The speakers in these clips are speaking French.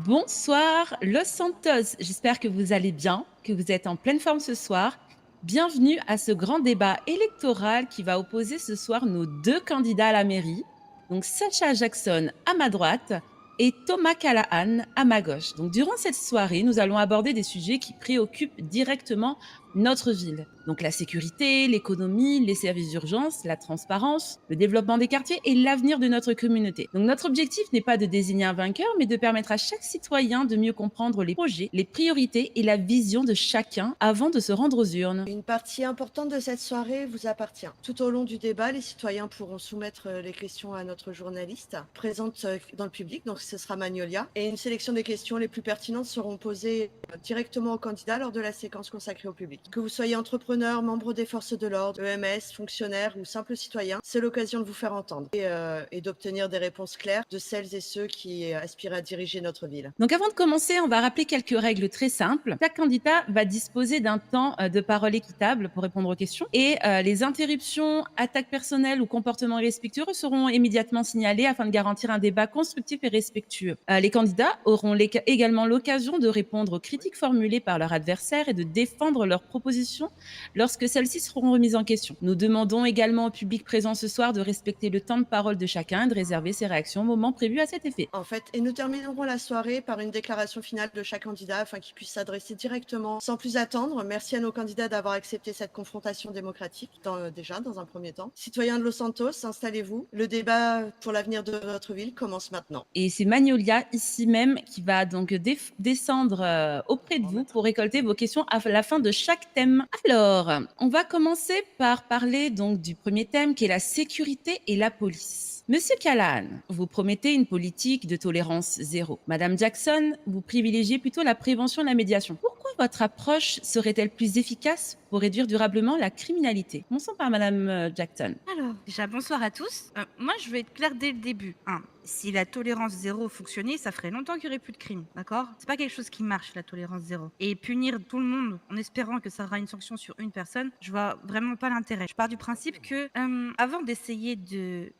Bonsoir Los Santos, j'espère que vous allez bien, que vous êtes en pleine forme ce soir. Bienvenue à ce grand débat électoral qui va opposer ce soir nos deux candidats à la mairie, donc Sacha Jackson à ma droite et Thomas Callahan à ma gauche. Donc durant cette soirée, nous allons aborder des sujets qui préoccupent directement notre ville. Donc la sécurité, l'économie, les services d'urgence, la transparence, le développement des quartiers et l'avenir de notre communauté. Donc notre objectif n'est pas de désigner un vainqueur, mais de permettre à chaque citoyen de mieux comprendre les projets, les priorités et la vision de chacun avant de se rendre aux urnes. Une partie importante de cette soirée vous appartient. Tout au long du débat, les citoyens pourront soumettre les questions à notre journaliste présente dans le public, donc ce sera Magnolia, et une sélection des questions les plus pertinentes seront posées directement aux candidats lors de la séquence consacrée au public. Que vous soyez entrepreneur, membre des forces de l'ordre, EMS, fonctionnaire ou simple citoyen, c'est l'occasion de vous faire entendre et d'obtenir des réponses claires de celles et ceux qui aspirent à diriger notre ville. Donc avant de commencer, on va rappeler quelques règles très simples. Chaque candidat va disposer d'un temps de parole équitable pour répondre aux questions et les interruptions, attaques personnelles ou comportements irrespectueux seront immédiatement signalés afin de garantir un débat constructif et respectueux. Les candidats auront également l'occasion de répondre aux critiques formulées par leur adversaire et de défendre leurs propositions lorsque celles-ci seront remises en question. Nous demandons également au public présent ce soir de respecter le temps de parole de chacun et de réserver ses réactions au moment prévu à cet effet. En fait, et nous terminerons la soirée par une déclaration finale de chaque candidat afin qu'il puisse s'adresser directement sans plus attendre. Merci à nos candidats d'avoir accepté cette confrontation démocratique, déjà dans un premier temps. Citoyens de Los Santos, installez-vous. Le débat pour l'avenir de notre ville commence maintenant. Et c'est Magnolia, ici même, qui va donc descendre auprès de vous pour récolter vos questions à la fin de chaque thème. Alors, on va commencer par parler donc du premier thème qui est la sécurité et la police. Monsieur Callahan, vous promettez une politique de tolérance zéro. Madame Jackson, vous privilégiez plutôt la prévention et la médiation. Pourquoi votre approche serait-elle plus efficace pour réduire durablement la criminalité? Commençons par Madame Jackson. Alors, déjà, bonsoir à tous. Moi, je vais être claire dès le début, hein. Si la tolérance zéro fonctionnait, ça ferait longtemps qu'il n'y aurait plus de crimes, d'accord? C'est pas quelque chose qui marche, la tolérance zéro. Et punir tout le monde en espérant que ça aura une sanction sur une personne, je vois vraiment pas l'intérêt. Je pars du principe que, avant d'essayer de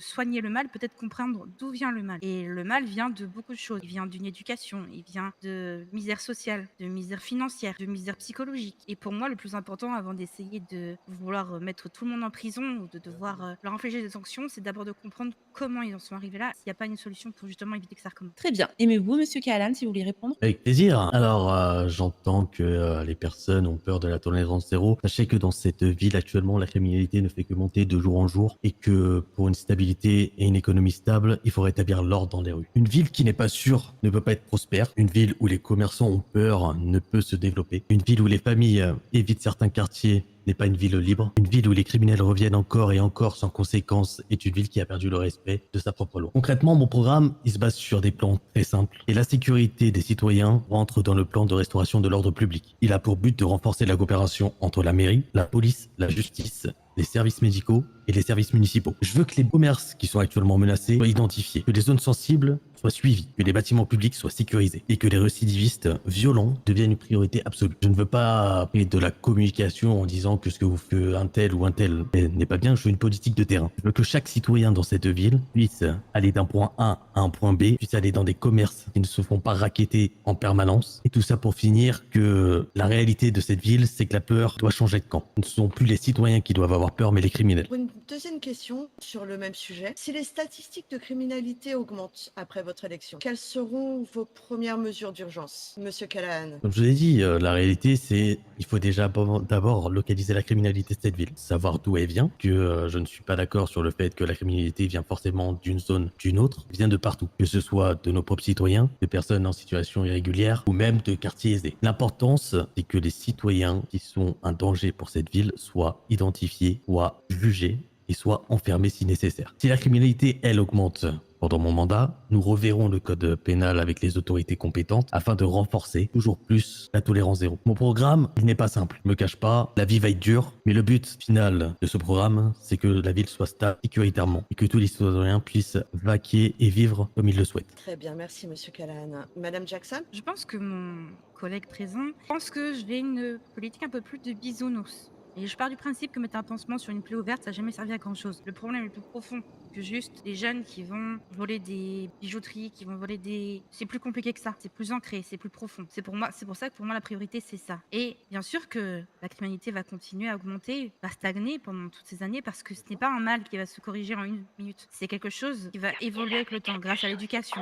soigner le mal, peut-être comprendre d'où vient le mal. Et le mal vient de beaucoup de choses. Il vient d'une éducation, il vient de misère sociale, de misère financière, de misère psychologique. Et pour moi, le plus important, avant d'essayer de vouloir mettre tout le monde en prison ou de devoir leur infliger des sanctions, c'est d'abord de comprendre comment ils en sont arrivés là, s'il n'y a pas une solution pour justement éviter que ça recommence. Très bien. Aimez-vous, Monsieur Callahan, si vous voulez répondre? Avec plaisir. Alors, j'entends que les personnes ont peur de la tolérance zéro. Sachez que dans cette ville actuellement, la criminalité ne fait que monter de jour en jour et que pour une stabilité et une économie stable, il faut rétablir l'ordre dans les rues. Une ville qui n'est pas sûre ne peut pas être prospère. Une ville où les commerçants ont peur ne peut se développer. Une ville où les familles évitent certains quartiers n'est pas une ville libre. Une ville où les criminels reviennent encore et encore sans conséquence est une ville qui a perdu le respect de sa propre loi. Concrètement, mon programme, il se base sur des plans très simples. Et la sécurité des citoyens rentre dans le plan de restauration de l'ordre public. Il a pour but de renforcer la coopération entre la mairie, la police, la justice, les services médicaux et les services municipaux. Je veux que les commerces qui sont actuellement menacés soient identifiés, que les zones sensibles soient suivies, que les bâtiments publics soient sécurisés et que les récidivistes violents deviennent une priorité absolue. Je ne veux pas faire de la communication en disant que ce que vous fait un tel ou un tel n'est pas bien. Je veux une politique de terrain. Je veux que chaque citoyen dans cette ville puisse aller d'un point A à un point B, puisse aller dans des commerces qui ne se font pas racketter en permanence. Et tout ça pour finir que la réalité de cette ville, c'est que la peur doit changer de camp. Ce ne sont plus les citoyens qui doivent avoir peur, mais les criminels. Pour une deuxième question sur le même sujet, si les statistiques de criminalité augmentent après votre élection, quelles seront vos premières mesures d'urgence, Monsieur Callahan? Comme je vous ai dit, la réalité, c'est il faut déjà d'abord localiser la criminalité de cette ville, savoir d'où elle vient, que je ne suis pas d'accord sur le fait que la criminalité vient forcément d'une zone, d'une autre, vient de partout, que ce soit de nos propres citoyens, de personnes en situation irrégulière ou même de quartiers aisés. L'importance, c'est que les citoyens qui sont un danger pour cette ville soient identifiés, soient jugés et soient enfermés si nécessaire. Si la criminalité, elle, augmente pendant mon mandat, nous reverrons le code pénal avec les autorités compétentes afin de renforcer toujours plus la tolérance zéro. Mon programme, il n'est pas simple. Je me cache pas, la vie va être dure, mais le but final de ce programme, c'est que la ville soit stable sécuritairement et que tous les citoyens puissent vaquer et vivre comme ils le souhaitent. Très bien, merci Monsieur Callahan. Madame Jackson? Je pense que mon collègue présent pense que j'ai une politique un peu plus de bisounours. Et je pars du principe que mettre un pansement sur une plaie ouverte, ça n'a jamais servi à grand chose. Le problème le plus profond que juste les jeunes qui vont voler des bijouteries, qui vont voler des... C'est plus compliqué que ça, c'est plus ancré, c'est plus profond. C'est pour ça que pour moi la priorité c'est ça. Et bien sûr que la criminalité va continuer à augmenter, va stagner pendant toutes ces années parce que ce n'est pas un mal qui va se corriger en une minute. C'est quelque chose qui va évoluer avec le temps grâce à l'éducation.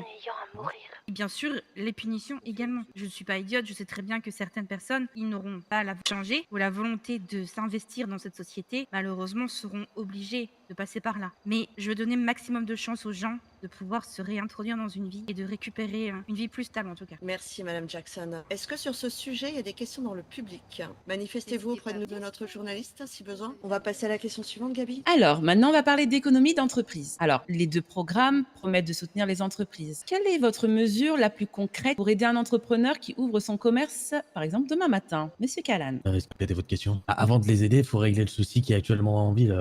Et bien sûr, les punitions également. Je ne suis pas idiote, je sais très bien que certaines personnes, ils n'auront pas la changer ou la volonté de s'investir dans cette société, malheureusement seront obligés de passer par là. Mais je veux donner le maximum de chance aux gens de pouvoir se réintroduire dans une vie et de récupérer une vie plus stable en tout cas. Merci, Madame Jackson. Est-ce que sur ce sujet, il y a des questions dans le public? Manifestez-vous auprès de notre journaliste si besoin. On va passer à la question suivante, Gabi. Alors, maintenant, on va parler d'économie d'entreprise. Alors, les deux programmes promettent de soutenir les entreprises. Quelle est votre mesure la plus concrète pour aider un entrepreneur qui ouvre son commerce, par exemple, demain matin? Monsieur Callan. Répétez votre question. Avant de les aider, il faut régler le souci qui est actuellement en ville,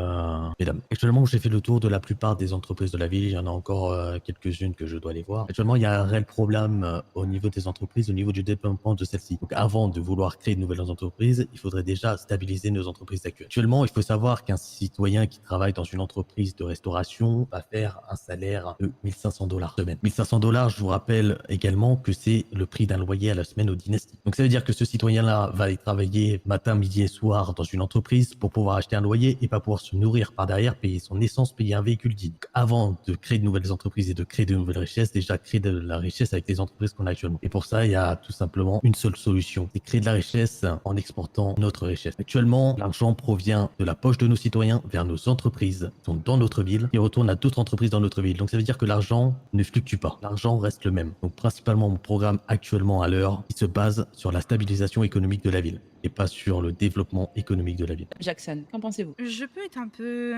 mesdames. Actuellement, j'ai fait le tour de la plupart des entreprises de la ville. Il y en a encore quelques-unes que je dois aller voir. Actuellement, il y a un réel problème au niveau des entreprises, au niveau du développement de celles-ci. Donc, avant de vouloir créer de nouvelles entreprises, il faudrait déjà stabiliser nos entreprises actuelles. Actuellement, il faut savoir qu'un citoyen qui travaille dans une entreprise de restauration va faire un salaire de $1 500 semaine. $1 500, je vous rappelle également que c'est le prix d'un loyer à la semaine au Dynasty. Donc, ça veut dire que ce citoyen-là va aller travailler matin, midi et soir dans une entreprise pour pouvoir acheter un loyer et pas pouvoir se nourrir par derrière, payer son essence, payer un véhicule digne. Donc, avant de créer de nouvelles entreprises et de créer de nouvelles richesses, déjà créer de la richesse avec les entreprises qu'on a actuellement. Et pour ça, il y a tout simplement une seule solution, c'est créer de la richesse en exportant notre richesse. Actuellement, l'argent provient de la poche de nos citoyens vers nos entreprises qui sont dans notre ville et retourne à d'autres entreprises dans notre ville. Donc ça veut dire que l'argent ne fluctue pas, l'argent reste le même. Donc principalement mon programme actuellement à l'heure, il se base sur la stabilisation économique de la ville et pas sur le développement économique de la ville. Jackson, qu'en pensez-vous? Je peux être un peu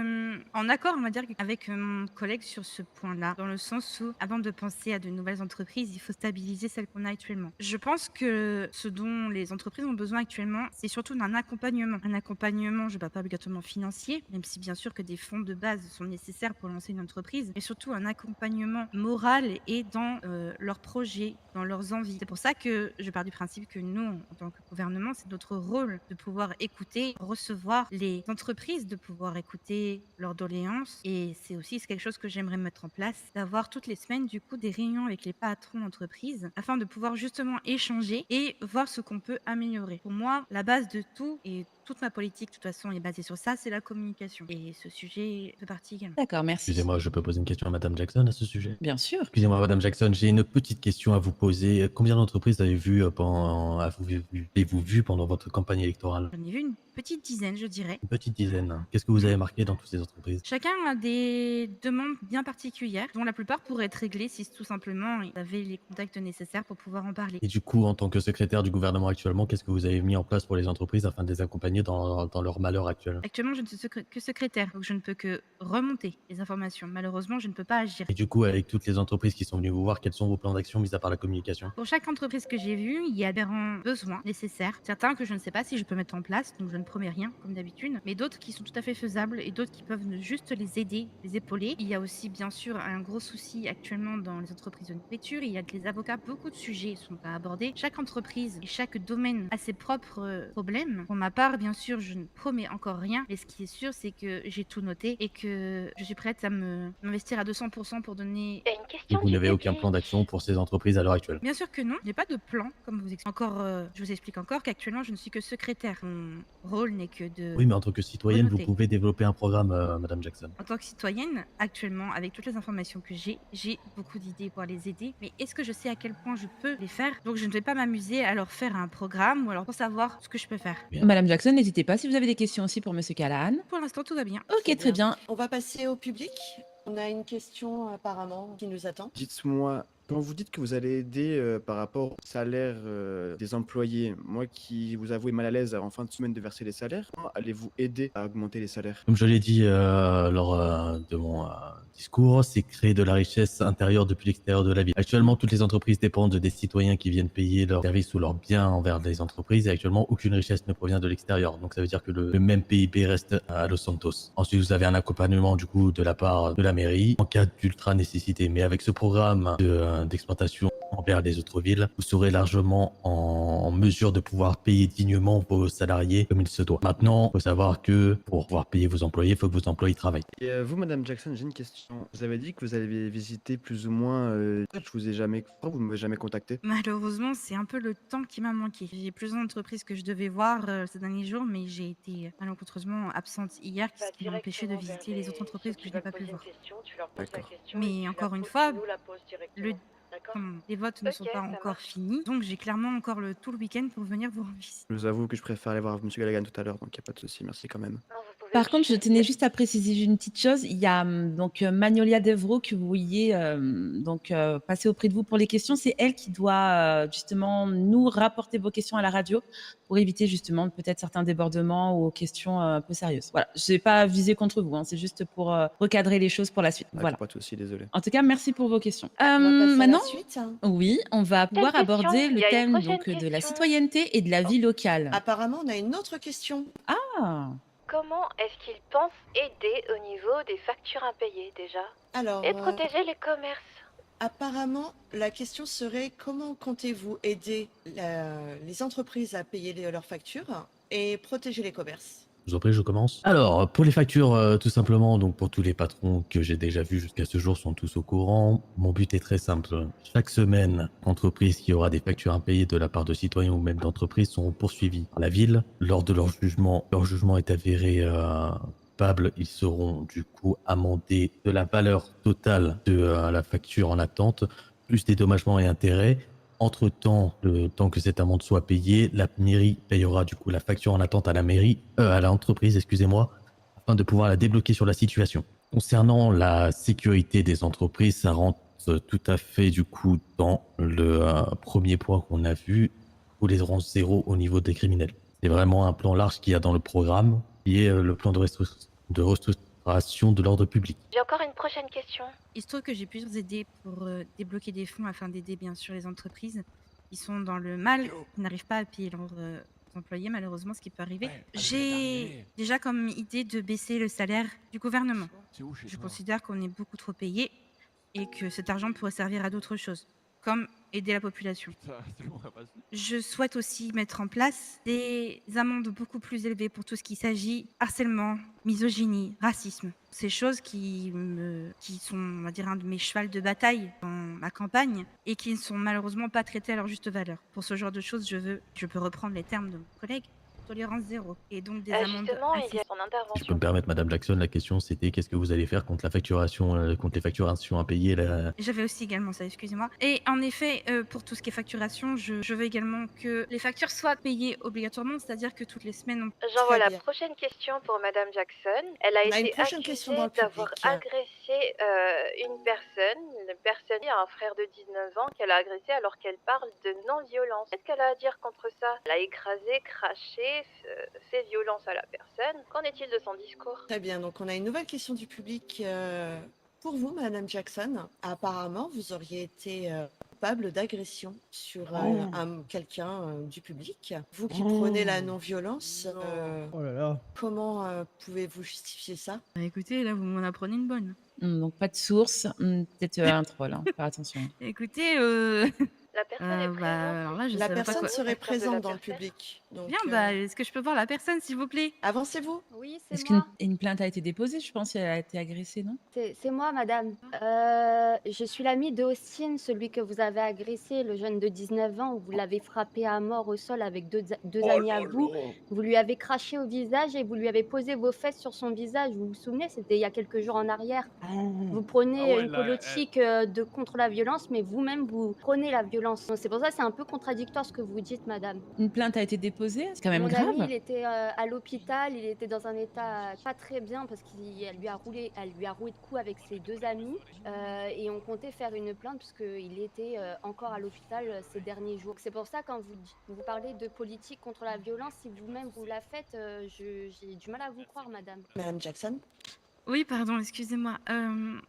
en accord, on va dire, avec mon collègue sur ce point-là, dans le sens où, avant de penser à de nouvelles entreprises, il faut stabiliser celles qu'on a actuellement. Je pense que ce dont les entreprises ont besoin actuellement, c'est surtout d'un accompagnement. Un accompagnement, je ne parle pas obligatoirement financier, même si bien sûr que des fonds de base sont nécessaires pour lancer une entreprise, mais surtout un accompagnement moral et dans leurs projets, dans leurs envies. C'est pour ça que je pars du principe que nous, en tant que gouvernement, c'est notre rôle de pouvoir écouter, recevoir les entreprises, de pouvoir écouter leurs doléances. Et c'est aussi quelque chose que j'aimerais mettre en place, d'avoir toutes les semaines du coup des réunions avec les patrons d'entreprise afin de pouvoir justement échanger et voir ce qu'on peut améliorer. Pour moi, la base de tout et toute ma politique, de toute façon, est basée sur ça, c'est la communication. Et ce sujet fait partie également. D'accord, merci. Excusez-moi, je peux poser une question à Madame Jackson à ce sujet? Bien sûr. Excusez-moi, Madame Jackson, j'ai une petite question à vous poser. Combien d'entreprises avez-vous vu pendant votre campagne électorale? J'en ai vu une petite dizaine, je dirais. Une petite dizaine. Qu'est-ce que vous avez marqué dans toutes ces entreprises? Chacun a des demandes bien particulières, dont la plupart pourraient être réglées si tout simplement ils avaient les contacts nécessaires pour pouvoir en parler. Et du coup, en tant que secrétaire du gouvernement actuellement, qu'est-ce que vous avez mis en place pour les entreprises afin de les accompagner dans leur malheur actuel? Actuellement, je ne suis que secrétaire, donc je ne peux que remonter les informations. Malheureusement, je ne peux pas agir. Et du coup, avec toutes les entreprises qui sont venues vous voir, quels sont vos plans d'action mis à part la communication? Pour chaque entreprise que j'ai vue, il y a différents besoins nécessaires. Certains que je ne sais pas si je peux mettre en place, donc je ne promets rien, comme d'habitude, mais d'autres qui sont tout à fait faisables et d'autres qui peuvent juste les aider, les épauler. Il y a aussi, bien sûr, un gros souci actuellement dans les entreprises de nourriture. Il y a que les avocats, beaucoup de sujets sont à aborder. Chaque entreprise et chaque domaine a ses propres problèmes. Pour ma part, bien sûr, je ne promets encore rien, mais ce qui est sûr, c'est que j'ai tout noté et que je suis prête à m'investir à 200% pour donner... Et vous n'avez aucun plan d'action pour ces entreprises à l'heure actuelle? Bien sûr que non, je n'ai pas de plan, comme vous expliquez. Je vous explique encore qu'actuellement, je ne suis que secrétaire. Mon rôle n'est que de... Oui, mais en tant que citoyenne, vous renoter. pouvez développer un programme, Madame Jackson. En tant que citoyenne, actuellement, avec toutes les informations que j'ai beaucoup d'idées pour les aider, mais est-ce que je sais à quel point je peux les faire? Donc je ne vais pas m'amuser à leur faire un programme ou alors pour savoir ce que je peux faire. Bien. Madame Jackson, n'hésitez pas si vous avez des questions aussi pour Monsieur Callahan. Pour l'instant, tout va bien. Ok, très bien. On va passer au public. On a une question apparemment qui nous attend. Dites-moi, quand vous dites que vous allez aider par rapport au salaire des employés, moi qui vous avoue mal à l'aise en fin de semaine de verser les salaires, comment allez-vous aider à augmenter les salaires? Comme je l'ai dit lors de mon discours, c'est créer de la richesse intérieure depuis l'extérieur de la ville. Actuellement, toutes les entreprises dépendent des citoyens qui viennent payer leurs services ou leurs biens envers les entreprises et actuellement, aucune richesse ne provient de l'extérieur. Donc ça veut dire que le même PIB reste à Los Santos. Ensuite, vous avez un accompagnement du coup de la part de la mairie en cas d'ultra nécessité. Mais avec ce programme d'exploitation envers les autres villes, vous serez largement en mesure de pouvoir payer dignement vos salariés comme il se doit. Maintenant, il faut savoir que pour pouvoir payer vos employés, il faut que vos employés travaillent. Et vous, Madame Jackson, j'ai une question. Vous avez dit que vous avez visité plus ou moins. Je vous ai jamais, pourquoi vous m'avez jamais contacté? Malheureusement, c'est un peu le temps qui m'a manqué. J'ai plusieurs entreprises que je devais voir ces derniers jours, mais j'ai été malencontreusement absente hier, ce qui m'a empêché de visiter les autres entreprises que je n'ai pas pu voir. D'accord. Mais encore une fois, le les votes ne sont pas encore finis, donc j'ai clairement encore tout le week-end pour venir vous rendre visite. Je vous avoue que je préfère aller voir Monsieur Gallagher tout à l'heure, donc il n'y a pas de souci. Merci quand même. Par contre, je tenais juste à préciser une petite chose. Il y a donc Magnolia Devro que vous voyez passer auprès de vous pour les questions. C'est elle qui doit justement nous rapporter vos questions à la radio pour éviter justement peut-être certains débordements ou questions un peu sérieuses. Voilà, je n'ai pas visé contre vous, hein, c'est juste pour recadrer les choses pour la suite. D'accord, Voilà. pas de souci, désolé. En tout cas, merci pour vos questions. On va passer à Maintenant, la suite. oui, on va pouvoir question aborder Il le y a une thème prochaine donc de la question. citoyenneté et de la vie locale. Apparemment, on a une autre question. Ah, Comment est-ce qu'ils pensent aider au niveau des factures impayées déjà Alors, et protéger les commerces? apparemment, la question serait comment comptez-vous aider les entreprises à payer leurs factures et protéger les commerces? Je vous en prie, je commence. Alors, pour les factures, tout simplement, donc pour tous les patrons que j'ai déjà vus jusqu'à ce jour sont tous au courant. Mon but est très simple. Chaque semaine, entreprise qui aura des factures impayées de la part de citoyens ou même d'entreprises seront poursuivies par la ville. Lors de leur jugement est avéré coupable, ils seront du coup amendés de la valeur totale de la facture en attente, plus dédommagements et intérêts. Entre-temps, le temps que cette amende soit payée, la mairie payera du coup la facture en attente à la mairie, à l'entreprise, excusez-moi, afin de pouvoir la débloquer sur la situation. Concernant la sécurité des entreprises, ça rentre tout à fait du coup dans le premier point qu'on a vu, tolérance zéro au niveau des criminels. C'est vraiment un plan large qu'il y a dans le programme, qui est le plan de restructuration de l'ordre public. J'ai encore une prochaine question. Il se trouve que j'ai plusieurs idées pour débloquer des fonds afin d'aider bien sûr les entreprises qui sont dans le mal, qui n'arrivent pas à payer leurs employés, malheureusement, ce qui peut arriver. J'ai déjà comme idée de baisser le salaire du gouvernement. Je considère qu'on est beaucoup trop payé et que cet argent pourrait servir à d'autres choses, comme aider la population. Je souhaite aussi mettre en place des amendes beaucoup plus élevées pour tout ce qui s'agit harcèlement, misogynie, racisme. Ces choses qui sont, on va dire, un de mes chevals de bataille dans ma campagne et qui ne sont malheureusement pas traitées à leur juste valeur. Pour ce genre de choses, je peux reprendre les termes de mon collègue, tolérance zéro. Et donc des amendes Justement, il y assez a son Si je peux intervention. me permettre, Madame Jackson, la question c'était qu'est-ce que vous allez faire contre la facturation, contre les facturations impayées là. J'avais aussi également ça, excusez-moi. Et en effet, pour tout ce qui est facturation, je veux également que les factures soient payées obligatoirement, c'est-à-dire que toutes les semaines, J'envoie Très la bien. prochaine question pour Madame Jackson. Elle a On a une été prochaine question accusée dans le d'avoir public. agressé une personne. La personne a un frère de 19 ans qu'elle a agressé alors qu'elle parle de non-violence. Qu'est-ce qu'elle a à dire contre ça? Elle a écrasé, craché, fait violence à la personne. Qu'en est-il de son discours? Très bien, donc on a une nouvelle question du public pour vous, Madame Jackson. Apparemment, vous auriez été coupable d'agression sur quelqu'un du public. Vous qui prônez la non-violence, Oh là là. comment pouvez-vous justifier ça? bah, écoutez, là, vous m'en apprenez une bonne. donc pas de source, peut-être un troll, hein, faire attention. Écoutez, La personne est présente. alors là, je La savais pas personne quoi. serait Facture de la présente dans le personne. public. Donc, Bien, bah, est-ce que je peux voir la personne, s'il vous plaît? avancez-vous. Oui, Est-ce c'est qu'une moi. une plainte a été déposée, je pense, si elle a été agressée, non? C'est moi, madame. Je suis l'ami de Austin, celui que vous avez agressé, le jeune de 19 ans, où vous l'avez frappé à mort au sol avec deux amis à vous. Vous lui avez craché au visage et vous lui avez posé vos fesses sur son visage. Vous vous souvenez, c'était il y a quelques jours en arrière. Vous prenez une politique de contre la violence, mais vous-même, vous prenez la violence. Donc, c'est pour ça que c'est un peu contradictoire ce que vous dites, madame. Une plainte a été déposée, c'est quand même Mon grave. ami, il était à l'hôpital, il était dans un état pas très bien parce qu'elle lui a roué de coups avec ses deux amis et on comptait faire une plainte parce qu'il était encore à l'hôpital ces derniers jours. C'est pour ça quand vous parlez de politique contre la violence, si vous-même vous la faites, j'ai du mal à vous croire, madame. Madame Jackson. Oui, pardon, excusez-moi.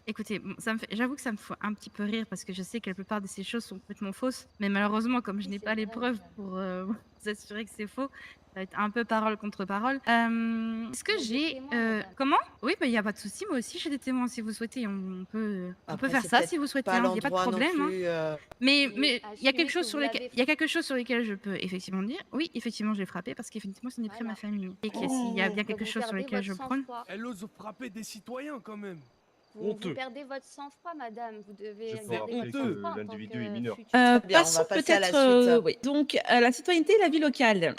Écoutez, bon, j'avoue que ça me fait un petit peu rire parce que je sais que la plupart de ces choses sont complètement fausses. Mais malheureusement, comme je Oui, n'ai c'est pas les vrai. preuves pour vous assurer que c'est faux. Ça va être un peu parole contre parole. Est-ce que Il y a des j'ai... témoins, madame. comment? Oui, il n'y a pas de souci. Moi aussi, j'ai des témoins si vous souhaitez. On peut Après, faire c'est ça peut-être si vous souhaitez. pas Il n'y a pas de l'endroit non problème. Hein. plus. Mais Mais il y a quelque assumez que chose sur vous lequel, l'avez il y a quelque chose sur lequel je peux effectivement dire. Oui, effectivement, j'ai frappé parce qu'effectivement, ce n'est plus ma Voilà. famille. Et que s'il y a bien Que quelque vous chose sur perdez lequel votre je prône, sang-froid. Elle ose frapper des citoyens quand même. Vous perdez votre sang-froid, madame. Vous devez faut garder rappeler votre que sang-froid en tant l'individu est que mineur. futur. Très bien, on Passons va passer à la peut-être, suite. oui, donc la citoyenneté et la vie locale.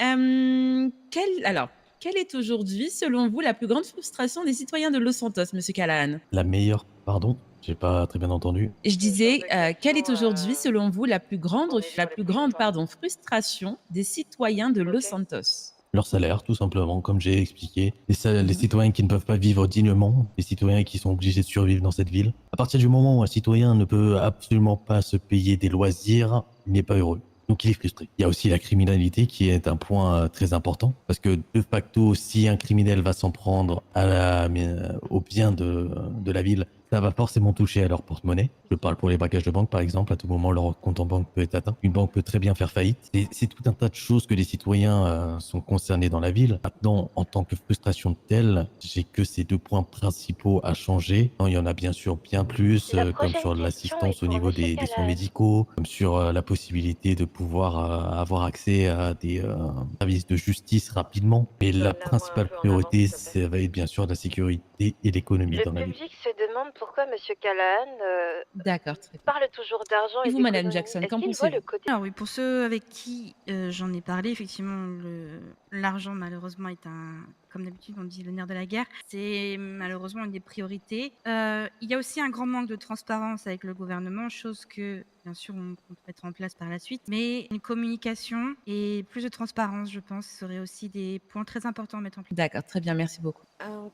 Quelle est aujourd'hui, selon vous, la plus grande frustration des citoyens de Los Santos, monsieur Callahan? La meilleure, pardon, j'ai pas très bien entendu. Je disais, quelle est aujourd'hui, selon vous, la plus on est sur les prix ou pas? pardon, frustration des citoyens de Los Ok. Santos? Leur salaire, tout simplement, comme j'ai expliqué. Les Mhm. citoyens qui ne peuvent pas vivre dignement, les citoyens qui sont obligés de survivre dans cette ville. À partir du moment où un citoyen ne peut absolument pas se payer des loisirs, il n'est pas heureux. Donc il est frustré. Il y a aussi la criminalité qui est un point très important, parce que de facto, si un criminel va s'en prendre au bien de la ville, ça va forcément toucher à leur porte-monnaie. Je parle pour les braquages de banque, par exemple. À tout moment, leur compte en banque peut être atteint. Une banque peut très bien faire faillite. C'est tout un tas de choses que les citoyens sont concernés dans la ville. Maintenant, en tant que frustration telle, j'ai que ces deux points principaux à changer. Non, il y en a bien sûr bien plus, La comme prochaine sur question l'assistance est au pour niveau Monsieur des soins Callahan. médicaux, comme sur la possibilité de pouvoir avoir accès à des services de justice rapidement. Mais la Donne-la-moi un principale peu en avance, priorité, s'il te plaît. ça va être bien sûr la sécurité et l'économie Le dans la ville. public se demande pourquoi Monsieur Callahan D'accord, très bien. parle toujours d'argent Et et vous, madame d'économie. Jackson, Est-ce qu'en qu'il voit le pensez-vous? côté... alors oui, pour ceux avec qui j'en ai parlé, effectivement, l'argent malheureusement est comme d'habitude on dit le nerf de la guerre. C'est malheureusement une des priorités. Il y a aussi un grand manque de transparence avec le gouvernement, chose que bien sûr on compte mettre en place par la suite. Mais une communication et plus de transparence, je pense, seraient aussi des points très importants à mettre en place. D'accord, très bien, merci beaucoup.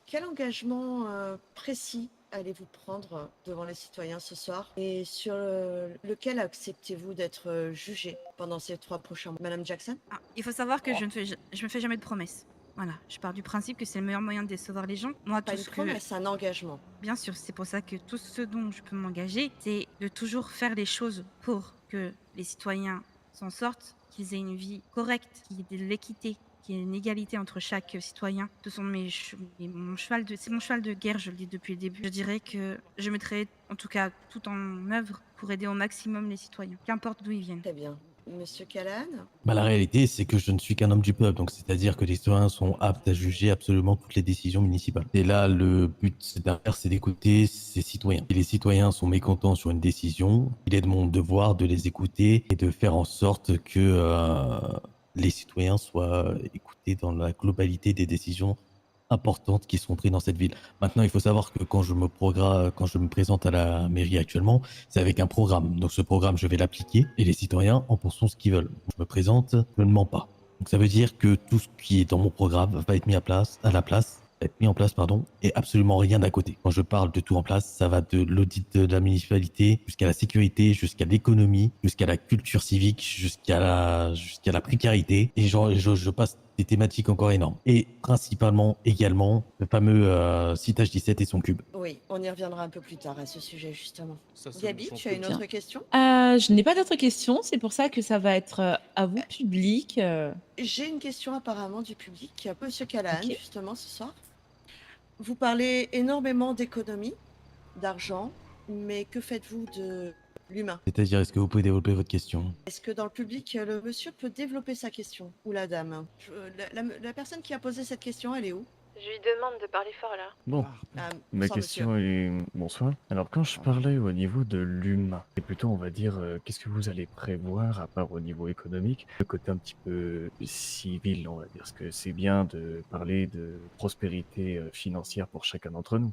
Quel engagement précis allez-vous prendre devant les citoyens ce soir et sur lequel acceptez-vous d'être jugé pendant ces 3 prochains mois? Madame Jackson? Ah, il faut savoir que je me fais jamais de promesses. Voilà, je pars du principe que c'est le meilleur moyen de décevoir les gens. Moi, Pas tout une ce que promesse, un engagement. Bien sûr, c'est pour ça que tout ce dont je peux m'engager, c'est de toujours faire les choses pour que les citoyens s'en sortent, qu'ils aient une vie correcte, qu'il y ait de l'équité, qu'il y ait une égalité entre chaque citoyen. Ce sont c'est mon cheval de guerre, je le dis depuis le début. Je dirais que je mettrai en tout cas tout en œuvre pour aider au maximum les citoyens, qu'importe d'où ils viennent. Très bien. Monsieur Callahan? Bah, la réalité, c'est que je ne suis qu'un homme du peuple, donc c'est-à-dire que les citoyens sont aptes à juger absolument toutes les décisions municipales. Et là, le but, c'est d'écouter ces citoyens. Si les citoyens sont mécontents sur une décision, il est de mon devoir de les écouter et de faire en sorte que les citoyens soient écoutés dans la globalité des décisions importantes qui seront prises dans cette ville. Maintenant, il faut savoir que quand je me présente à la mairie actuellement, c'est avec un programme. Donc ce programme, je vais l'appliquer et les citoyens en pensent ce qu'ils veulent. Je me présente, je ne mens pas. Donc ça veut dire que tout ce qui est dans mon programme va être mis en place, et absolument rien d'à côté. Quand je parle de tout en place, ça va de l'audit de la municipalité jusqu'à la sécurité, jusqu'à l'économie, jusqu'à la culture civique, jusqu'à la précarité. Et je passe des thématiques encore énormes. Et principalement également le fameux Citage 17 et son cube. Oui, on y reviendra un peu plus tard à ce sujet justement. Ça, c'est Gabi, méchant. tu as une Bien. autre question? Je n'ai pas d'autres questions, c'est pour ça que ça va être à vous, public. J'ai une question apparemment du public. Monsieur Callahan, Ok. justement, ce soir. Vous parlez énormément d'économie, d'argent, mais que faites-vous de l'humain? C'est-à-dire, est-ce que vous pouvez développer votre question? Est-ce que dans le public, le monsieur peut développer sa question? Ou la dame? La personne qui a posé cette question, elle est où? Je lui demande de parler fort là. Bon, Ah, ma sans question est... Bonsoir. Alors, quand je parlais au niveau de l'humain, c'est plutôt, on va dire, qu'est-ce que vous allez prévoir, à part au niveau économique, le côté un petit peu civil, on va dire, parce que c'est bien de parler de prospérité financière pour chacun d'entre nous,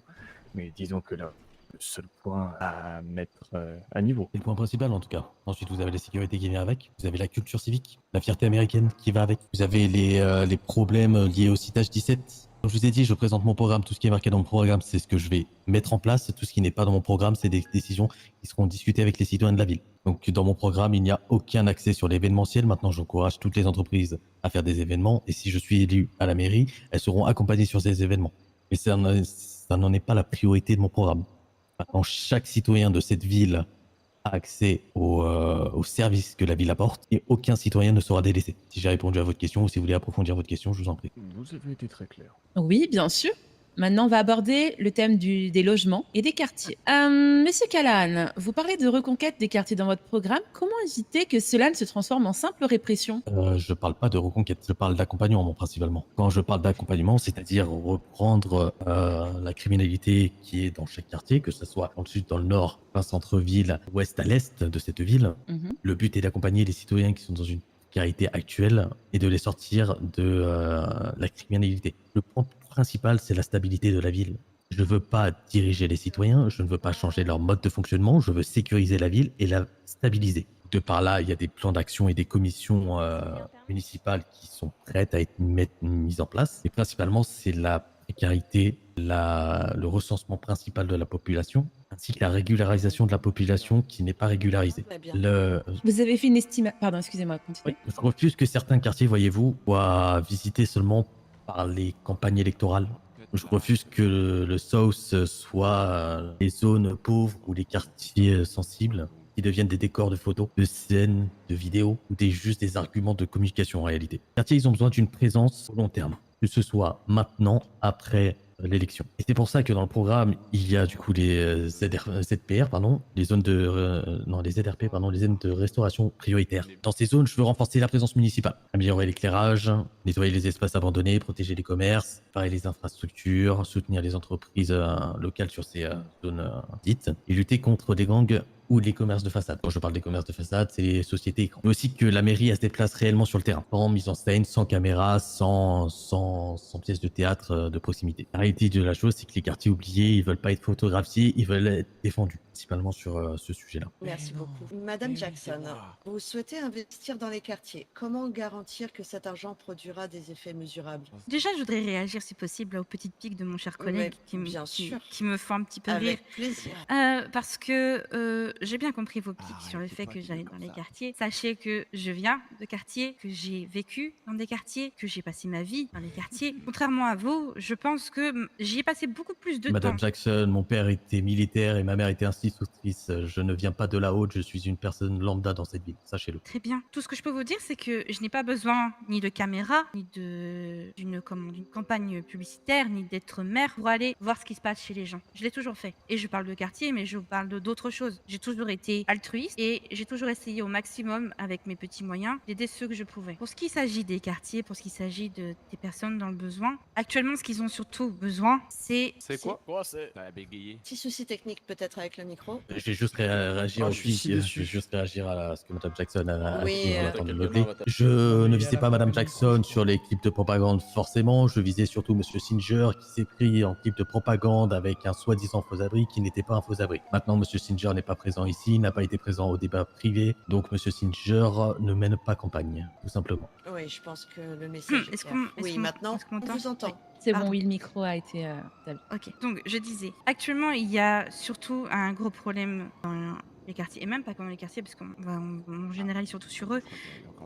mais disons que là, le seul point à mettre à niveau. C'est le point principal en tout cas. Ensuite, vous avez la sécurité qui vient avec, vous avez la culture civique, la fierté américaine qui va avec, vous avez les problèmes liés au Citage 17. Comme je vous ai dit, je présente mon programme, tout ce qui est marqué dans mon programme, c'est ce que je vais mettre en place. Tout ce qui n'est pas dans mon programme, c'est des décisions qui seront discutées avec les citoyens de la ville. Donc dans mon programme, il n'y a aucun accès sur l'événementiel. Maintenant, j'encourage toutes les entreprises à faire des événements. Et si je suis élu à la mairie, elles seront accompagnées sur ces événements. Mais ça n'en est pas la priorité de mon programme. Maintenant, chaque citoyen de cette ville a accès aux services que la ville apporte et aucun citoyen ne sera délaissé. Si j'ai répondu à votre question ou si vous voulez approfondir votre question, je vous en prie. Vous avez été très clair. Oui, bien sûr. Maintenant, on va aborder le thème des logements et des quartiers. Monsieur Callahan, vous parlez de reconquête des quartiers dans votre programme. Comment éviter que cela ne se transforme en simple répression? Je parle pas de reconquête, je parle d'accompagnement principalement. Quand je parle d'accompagnement, c'est-à-dire reprendre la criminalité qui est dans chaque quartier, que ce soit dans le sud, dans le nord, plein centre-ville, ouest à l'est de cette ville. Mhm. Le but est d'accompagner les citoyens qui sont dans une précarité actuelle et de les sortir de la criminalité. Le point principal, c'est la stabilité de la ville. Je ne veux pas diriger les citoyens, je ne veux pas changer leur mode de fonctionnement, je veux sécuriser la ville et la stabiliser. De par là, il y a des plans d'action et des commissions municipales qui sont prêtes à être mises en place. Et principalement, c'est la précarité, le recensement principal de la population, ainsi que la régularisation de la population qui n'est pas régularisée. Très bien. Vous avez fait une estimation... Pardon, excusez-moi, continuez. Oui, je refuse que certains quartiers, voyez-vous, soient visités seulement par les campagnes électorales. Je refuse que le South soit les zones pauvres ou les quartiers sensibles qui deviennent des décors de photos, de scènes, de vidéos ou juste des arguments de communication en réalité. Les quartiers, ils ont besoin d'une présence au long terme, que ce soit maintenant, après l'élection. Et c'est pour ça que dans le programme, il y a du coup les ZPR, pardon, les zones de les ZRP, pardon, les zones de restauration prioritaires. Dans ces zones, je veux renforcer la présence municipale, améliorer l'éclairage, nettoyer les espaces abandonnés, protéger les commerces, réparer les infrastructures, soutenir les entreprises locales sur ces zones dites, et lutter contre des gangs ou les commerces de façade. Quand je parle des commerces de façade, c'est les sociétés écrans. Mais aussi que la mairie elle se déplace réellement sur le terrain, sans mise en scène, sans caméra, sans pièces de théâtre de proximité. La réalité de la chose, c'est que les quartiers oubliés, ils veulent pas être photographiés, ils veulent être défendus, principalement sur ce sujet-là. Merci beaucoup. Madame Jackson, vous souhaitez investir dans les quartiers. Comment garantir que cet argent produira des effets mesurables? Déjà, je voudrais réagir, si possible, aux petites piques de mon cher collègue bien sûr. qui me font un petit peu rire. Avec plaisir. Parce que j'ai bien compris vos piques sur le fait que j'allais dans les quartiers. Sachez que je viens de quartiers, que j'ai vécu dans des quartiers, que j'ai passé ma vie dans les quartiers. Contrairement à vous, je pense que j'y ai passé beaucoup plus de Madame temps. Jackson, mon père était militaire et ma mère était institutrice. Je ne viens pas de la haute, je suis une personne lambda dans cette ville, sachez-le. Très bien. Tout ce que je peux vous dire, c'est que je n'ai pas besoin ni de caméra, ni d'une campagne publicitaire, ni d'être maire pour aller voir ce qui se passe chez les gens. Je l'ai toujours fait. Et je parle de quartier, mais je parle d'autres choses. J'ai toujours été altruiste et j'ai toujours essayé au maximum, avec mes petits moyens, d'aider ceux que je pouvais. Pour ce qui s'agit des quartiers, pour ce qui s'agit des personnes dans le besoin, actuellement, ce qu'ils ont surtout besoin, c'est... C'est quoi? C'est... T'as bégayé. Petit souci technique peut-être avec le micro. Je vais juste réagir Oh, aussi, je suis je déçu. vais juste réagir à ce que Madame Jackson a Oui, dit en train de meubler. Je ne visais pas Madame Jackson sur les clips de propagande forcément, je visais surtout Monsieur Singer qui s'est pris en clip de propagande avec un soi-disant faux-abri qui n'était pas un faux-abri. Maintenant, Monsieur Singer n'est pas présent ici, n'a pas été présent au débat privé, donc Monsieur Singer ne mène pas campagne, tout simplement. Oui, je pense que le message est Est-ce clair. qu'on Oui, maintenant, on entend vous entend. C'est Pardon. bon, oui, le micro a été établi. Ok, donc je disais, actuellement il y a surtout un gros problème dans les quartiers, et même pas que dans les quartiers, parce qu'on généralise surtout sur eux,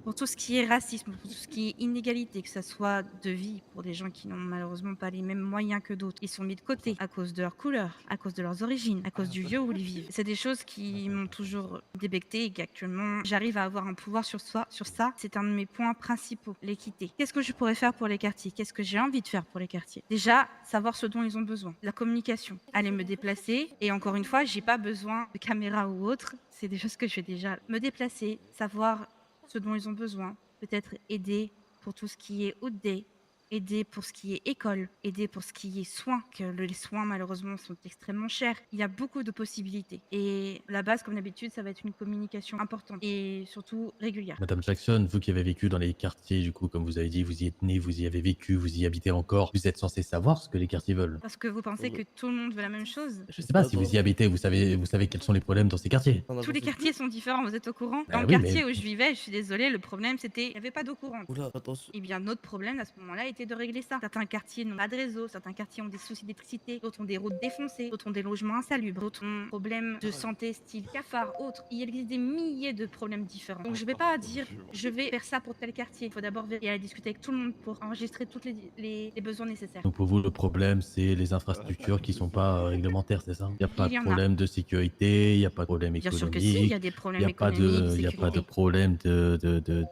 pour tout ce qui est racisme, pour tout ce qui est inégalité, que ce soit de vie pour des gens qui n'ont malheureusement pas les mêmes moyens que d'autres. Ils sont mis de côté à cause de leur couleur, à cause de leurs origines, à cause du lieu où ils vivent. C'est des choses qui m'ont toujours débecté et qu'actuellement j'arrive à avoir un pouvoir sur ça. C'est un de mes points principaux, l'équité. Qu'est-ce que je pourrais faire pour les quartiers? Qu'est-ce que j'ai envie de faire pour les quartiers? Déjà, savoir ce dont ils ont besoin. La communication, aller me déplacer. Et encore une fois, j'ai pas besoin de caméra ou autre. C'est des choses que je vais déjà me déplacer, savoir ce dont ils ont besoin, peut-être aider pour tout ce qui est OD, aider pour ce qui est école, aider pour ce qui est soins, que les soins malheureusement sont extrêmement chers. Il y a beaucoup de possibilités. Et la base, comme d'habitude, ça va être une communication importante et surtout régulière. Madame Jackson, vous qui avez vécu dans les quartiers, du coup, comme vous avez dit, vous y êtes né, vous y avez vécu, vous y habitez encore, vous êtes censé savoir ce que les quartiers veulent. Parce que vous pensez que tout le monde veut la même chose? Je sais pas si vous y habitez, vous savez quels sont les problèmes dans ces quartiers. Tous les quartiers sont différents, vous êtes au courant? Bah Dans le oui, quartier mais- où je vivais, je suis désolée, le problème c'était il n'y avait pas d'eau courante. Oula, attention. Et bien notre problème à ce moment-là était possibilité de régler ça. Certains quartiers n'ont pas de réseau, certains quartiers ont des soucis d'électricité, d'autres ont des routes défoncées, d'autres ont des logements insalubres, d'autres ont des problèmes de santé style cafard, autres. Il existe des milliers de problèmes différents. Donc je vais pas dire je vais faire ça pour tel quartier. Il faut d'abord aller discuter avec tout le monde pour enregistrer tous les besoins nécessaires. Donc pour vous, le problème, c'est les infrastructures qui sont pas réglementaires, c'est ça? Il n'y a pas Il y de en a. problème de sécurité, il n'y a pas de problème Bien sûr que si, il y a économique, des il problèmes n'y a pas économiques, de, il y a pas de sécurité. problème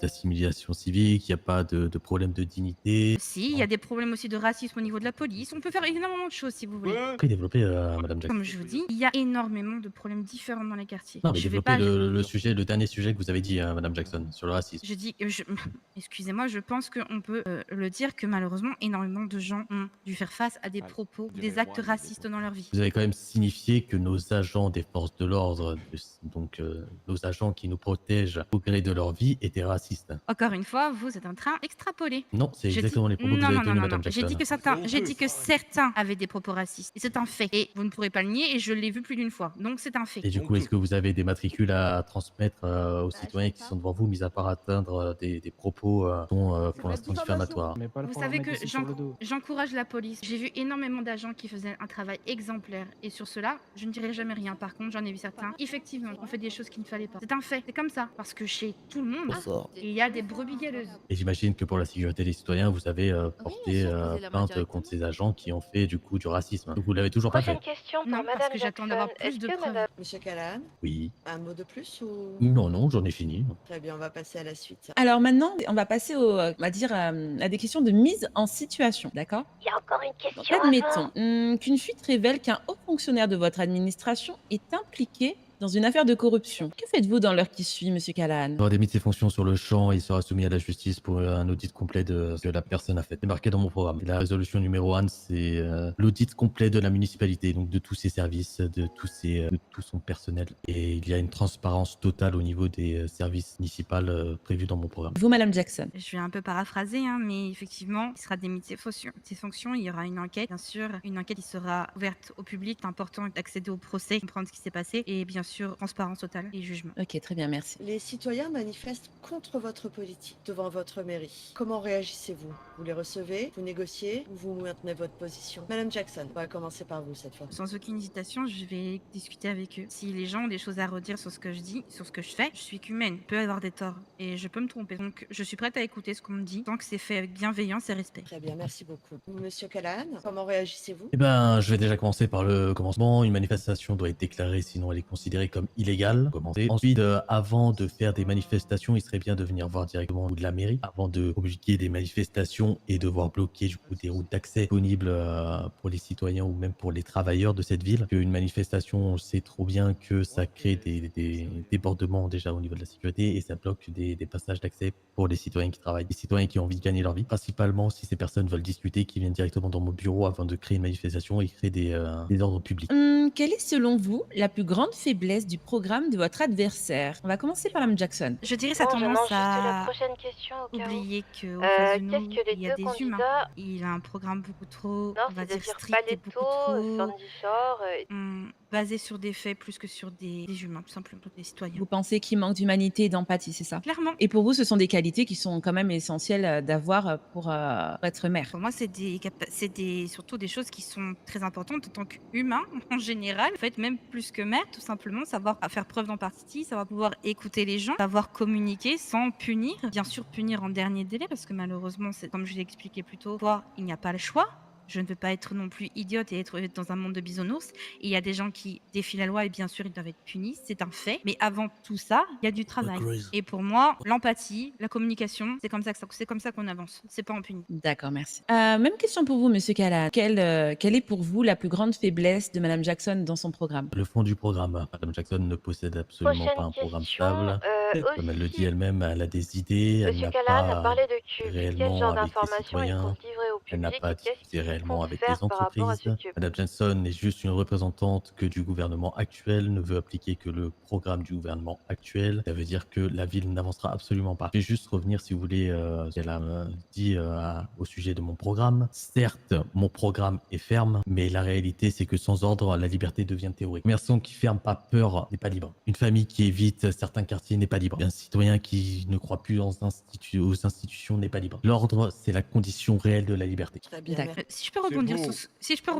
d'assimilation civique, il n'y a pas de problème de dignité. Si, il y a des problèmes aussi de racisme au niveau de la police. On peut faire énormément de choses si vous voulez. Très développé, Madame Jackson. Comme je vous dis, il y a énormément de problèmes différents dans les quartiers. Non, mais Je vais développez pas. le dernier sujet que vous avez dit, Madame Jackson, sur le racisme. Je dis, excusez-moi, je pense qu'on peut le dire que malheureusement, énormément de gens ont dû faire face à des propos, des actes racistes dans leur vie. Vous avez quand même signifié que nos agents des forces de l'ordre, donc nos agents qui nous protègent au gré de leur vie, étaient racistes. Encore une fois, vous êtes en train d'extrapoler. Non, c'est Je exactement dis- les propos que vous non, avez non, non, tenus, non, Madame non. Jackson. J'ai dit que certains avaient des propos racistes. Et c'est un fait. Et vous ne pourrez pas le nier et je l'ai vu plus d'une fois. Donc c'est un fait. Et du coup, est-ce que vous avez des matricules à transmettre aux citoyens qui sont devant vous, mis à part atteindre des propos qui sont pour l'instant diffamatoires? Vous savez que j'encourage la police. J'ai vu énormément d'agents qui faisaient un travail exemplaire. Et sur cela, je ne dirai jamais rien. Par contre, j'en ai vu certains. Effectivement, on fait des choses qu'il ne fallait pas. C'est un fait. C'est comme ça. Parce que chez tout le monde, il y a des brebis galeuses. Et j'imagine que pour la sécurité des citoyens, vous avez porté plainte contre ces agents qui ont fait du coup du racisme. Donc vous l'avez toujours pas fait? Prochaine question pour Non, parce Madame que j'attends Jackson. d'avoir plus Est-ce de que preuves. Madame... Monsieur Callahan, Oui. un mot de plus ou... Non, non, j'en ai fini. Très bien, on va passer à la suite. Alors maintenant, on va passer on va dire, à des questions de mise en situation, d'accord? Il y a encore une Donc, question admettons avant. qu'une fuite révèle qu'un haut fonctionnaire de votre administration est impliqué dans une affaire de corruption. Que faites-vous dans l'heure qui suit, Monsieur Callahan? Il aura démis de ses fonctions sur le champ et il sera soumis à la justice pour un audit complet de ce que la personne a fait. C'est marqué dans mon programme. Et la résolution numéro 1, c'est l'audit complet de la municipalité, donc de tous ses services, de tout son personnel. Et il y a une transparence totale au niveau des services municipaux prévus dans mon programme. Vous, Madame Jackson? Je vais un peu paraphraser, hein, mais effectivement, il sera démis de ses fonctions. Il y aura une enquête, bien sûr, une enquête qui sera ouverte au public. C'est important d'accéder au procès, comprendre ce qui s'est passé et bien sûr, transparence totale et jugement. Ok, très bien, merci. Les citoyens manifestent contre votre politique devant votre mairie. Comment réagissez-vous? Vous les recevez? Vous négociez? Ou vous maintenez votre position? Madame Jackson, on va commencer par vous cette fois. Sans aucune hésitation, je vais discuter avec eux. Si les gens ont des choses à redire sur ce que je dis, sur ce que je fais, je suis qu'humaine, je peux avoir des torts et je peux me tromper. Donc, je suis prête à écouter ce qu'on me dit tant que c'est fait avec bienveillance et respect. Très bien, merci beaucoup. Monsieur Callahan, comment réagissez-vous? Eh ben, je vais déjà commencer par le commencement. Une manifestation doit être déclarée, sinon elle est considérée comme illégale. Commencer. Ensuite, avant de faire des manifestations, il serait bien de venir voir directement de la mairie, avant de communiquer des manifestations et devoir bloquer du coup des routes d'accès disponibles pour les citoyens ou même pour les travailleurs de cette ville. Une manifestation, on sait trop bien que ça crée des débordements déjà au niveau de la sécurité et ça bloque des passages d'accès pour les citoyens qui travaillent, des citoyens qui ont envie de gagner leur vie. Principalement, si ces personnes veulent discuter, qui viennent directement dans mon bureau avant de créer une manifestation et créer des ordres publics. Quelle est selon vous la plus grande faiblesse du programme de votre adversaire? On va commencer par Mme Jackson. Je dirais ça Bon, je tendance mange juste la à prochaine question au cas où. oublier qu'en face de nous, Qu'est-ce que les il y a deux des humains. candidats... Il a un programme beaucoup trop, Non, on va c'est de dire dire strict et beaucoup Paletto, trop Sandy Shore... basé sur des faits plus que sur des humains, tout simplement, des citoyens. Vous pensez qu'il manque d'humanité et d'empathie, c'est ça? Clairement. Et pour vous, ce sont des qualités qui sont quand même essentielles d'avoir pour être maire. Pour moi, c'est surtout des choses qui sont très importantes en tant qu'humain en général. En fait, même plus que maire, tout simplement, savoir faire preuve d'empathie, savoir pouvoir écouter les gens, savoir communiquer sans punir. Bien sûr, punir en dernier délai, parce que malheureusement, c'est comme je l'ai expliqué plus tôt, il n'y a pas le choix. Je ne veux pas être non plus idiote et être dans un monde de bisounours. Et il y a des gens qui défient la loi et bien sûr, ils doivent être punis. C'est un fait. Mais avant tout ça, il y a du travail. Et pour moi, l'empathie, la communication, c'est comme ça qu'on avance. C'est pas en puni. D'accord, merci. Même question pour vous, Monsieur Callahan. Quelle est pour vous la plus grande faiblesse de Mme Jackson dans son programme? Le fond du programme. Madame Jackson ne possède absolument Prochaine pas un programme question, stable. Comme elle le dit aussi, elle-même, elle a des idées, elle Monsieur n'a Callahan a pas parlé de cube. Quel réellement genre avec les d'informations il citoyens, compte livrer au elle n'a public pas et qu'est-ce discuté qu'il réellement compte avec faire les par rapport à ce entreprises. cube? Madame Johnson est juste une représentante que du gouvernement actuel, ne veut appliquer que le programme du gouvernement actuel. Ça veut dire que la ville n'avancera absolument pas. Je vais juste revenir, si vous voulez, ce qu'elle a dit au sujet de mon programme. Certes, mon programme est ferme, mais la réalité, c'est que sans ordre, la liberté devient théorique. Un commerçant qui ferme pas peur n'est pas libre. Une famille qui évite certains quartiers n'est pas pas libre. Un citoyen qui ne croit plus aux institutions n'est pas libre. L'ordre, c'est la condition réelle de la liberté. Très bien, D'accord. merci. Si je peux rebondir beau. sur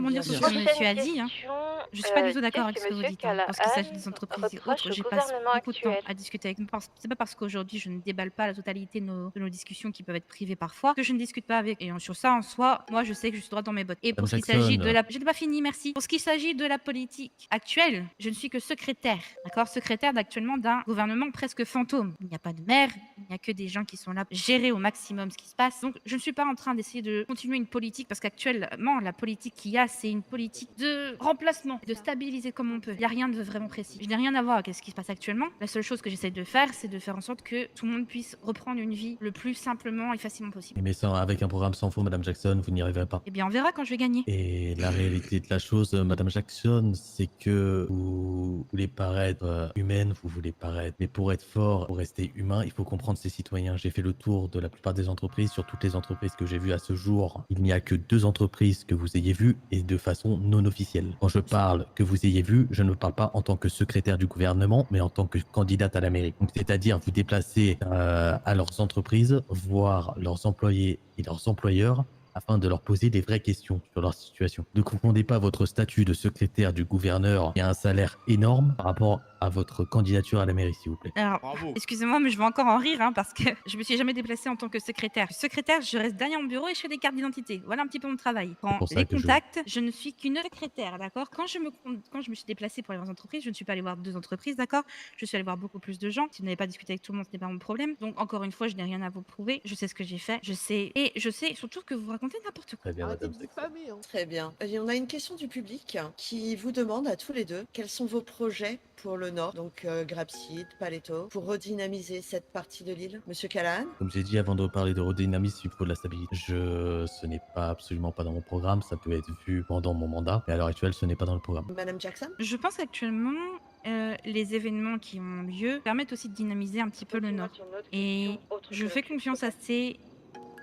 Bien ce sûr. que Prochaine monsieur a dit, hein. question. Je suis pas du tout d'accord Qu'est-ce avec ce que vous monsieur dites, hein. Lorsqu'il s'agit Callahan des entreprises et reproche autres, au j'y passe gouvernement beaucoup de temps actuel? à discuter avec c'est pas parce qu'aujourd'hui je ne déballe pas la totalité de nos discussions qui peuvent être privées parfois que je ne discute pas avec. Et sur ça, en soi, moi je sais que je suis droit dans mes bottes. Et Madame pour ce qui s'agit de Jackson, la. Je n'ai pas fini, merci. Pour ce qui s'agit de la politique actuelle, je ne suis que secrétaire, d'accord? Secrétaire d'actuellement d'un gouvernement presque fantôme. Il n'y a pas de maire, il n'y a que des gens qui sont là pour gérer au maximum ce qui se passe. Donc je ne suis pas en train d'essayer de continuer une politique parce qu'actuellement, la politique qu'il y a, c'est une politique de remplacement, de stabiliser comme on peut. Il n'y a rien de vraiment précis. Je n'ai rien à voir avec ce qui se passe actuellement. La seule chose que j'essaie de faire, c'est de faire en sorte que tout le monde puisse reprendre une vie le plus simplement et facilement possible. mais avec un programme sans fond, Madame Jackson, vous n'y arriverez pas. Eh bien, on verra quand je vais gagner. Et la réalité de la chose, Madame Jackson, c'est que vous voulez paraître humaine, vous voulez paraître. Mais pour être fort, pour rester humain, il faut comprendre ses citoyens. J'ai fait le tour de la plupart des entreprises. Sur toutes les entreprises que j'ai vues à ce jour, il n'y a que 2 entreprises que vous ayez vues et de façon non officielle. Quand je parle que vous ayez vu, je ne parle pas en tant que secrétaire du gouvernement, mais en tant que candidate à la mairie. Donc, c'est-à-dire vous déplacer à leurs entreprises, voir leurs employés et leurs employeurs afin de leur poser des vraies questions sur leur situation. Ne confondez pas votre statut de secrétaire du gouverneur et un salaire énorme par rapport à votre candidature à la mairie, s'il vous plaît. Alors, Bravo. excusez-moi, mais je vais encore en rire hein, parce que je me suis jamais déplacée en tant que secrétaire. Secrétaire, je reste derrière mon bureau et je fais des cartes d'identité. Voilà un petit peu mon travail. Quand pour ça les que je- contacts, je ne suis qu'une secrétaire, d'accord. Quand je me suis déplacée pour aller voir les entreprises, je ne suis pas allée voir 2 entreprises, d'accord. Je suis allée voir beaucoup plus de gens. Si vous n'avez pas discuté avec tout le monde, ce n'est pas mon problème. Donc encore une fois, je n'ai rien à vous prouver. Je sais ce que j'ai fait. Je sais surtout que vous racontez n'importe quoi. Très bien, Arrêtez Madame de Jackson. diffamer, hein. Très bien. Et on a une question du public qui vous demande à tous les deux quels sont vos projets pour le Nord, donc Grapside, Paleto, pour redynamiser cette partie de l'île. Monsieur Callahan? Comme j'ai dit avant de parler de redynamisme, il faut de la stabilité. Ce n'est pas absolument pas dans mon programme, ça peut être vu pendant mon mandat, mais à l'heure actuelle, ce n'est pas dans le programme. Madame Jackson? Je pense qu'actuellement, les événements qui ont lieu permettent aussi de dynamiser un petit peu le Nord. Et je fais confiance assez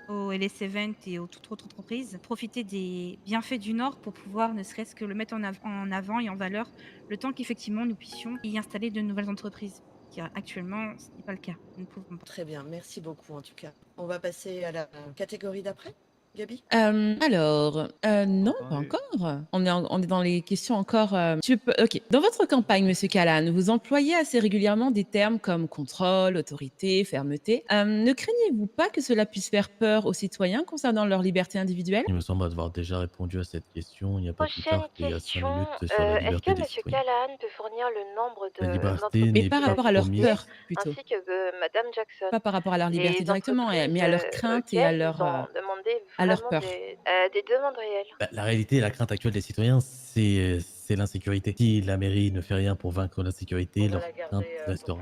au LS7 et aux toutes autres entreprises, profiter des bienfaits du Nord pour pouvoir ne serait-ce que le mettre en avant et en valeur le temps qu'effectivement nous puissions y installer de nouvelles entreprises. Car actuellement, ce n'est pas le cas. Nous ne pouvons pas. Très bien, merci beaucoup en tout cas. On va passer à la catégorie d'après. Gabi? Alors, non, pas Attendez. encore. On est dans les questions encore. Ok. Dans votre campagne, Monsieur Callahan, vous employez assez régulièrement des termes comme contrôle, autorité, fermeté. Ne craignez-vous pas que cela puisse faire peur aux citoyens concernant leur liberté individuelle? Il me semble avoir déjà répondu à cette question il n'y a pas plus Prochaine tard qu'il y a 5 question. minutes sur la Est-ce liberté que des monsieur citoyens. Callahan peut fournir le nombre La liberté d'entreprises Mais n'est par pas rapport à leur promise. peur, plutôt. ainsi que madame Jackson? Pas par rapport à leur liberté Les directement, mais entreprises à leur crainte et à auxquelles leur, vous en demandez à leur vraiment peur. des demandes réelles. Bah, la réalité et la crainte actuelle des citoyens, c'est l'insécurité. Si la mairie ne fait rien pour vaincre l'insécurité, leur crainte restera.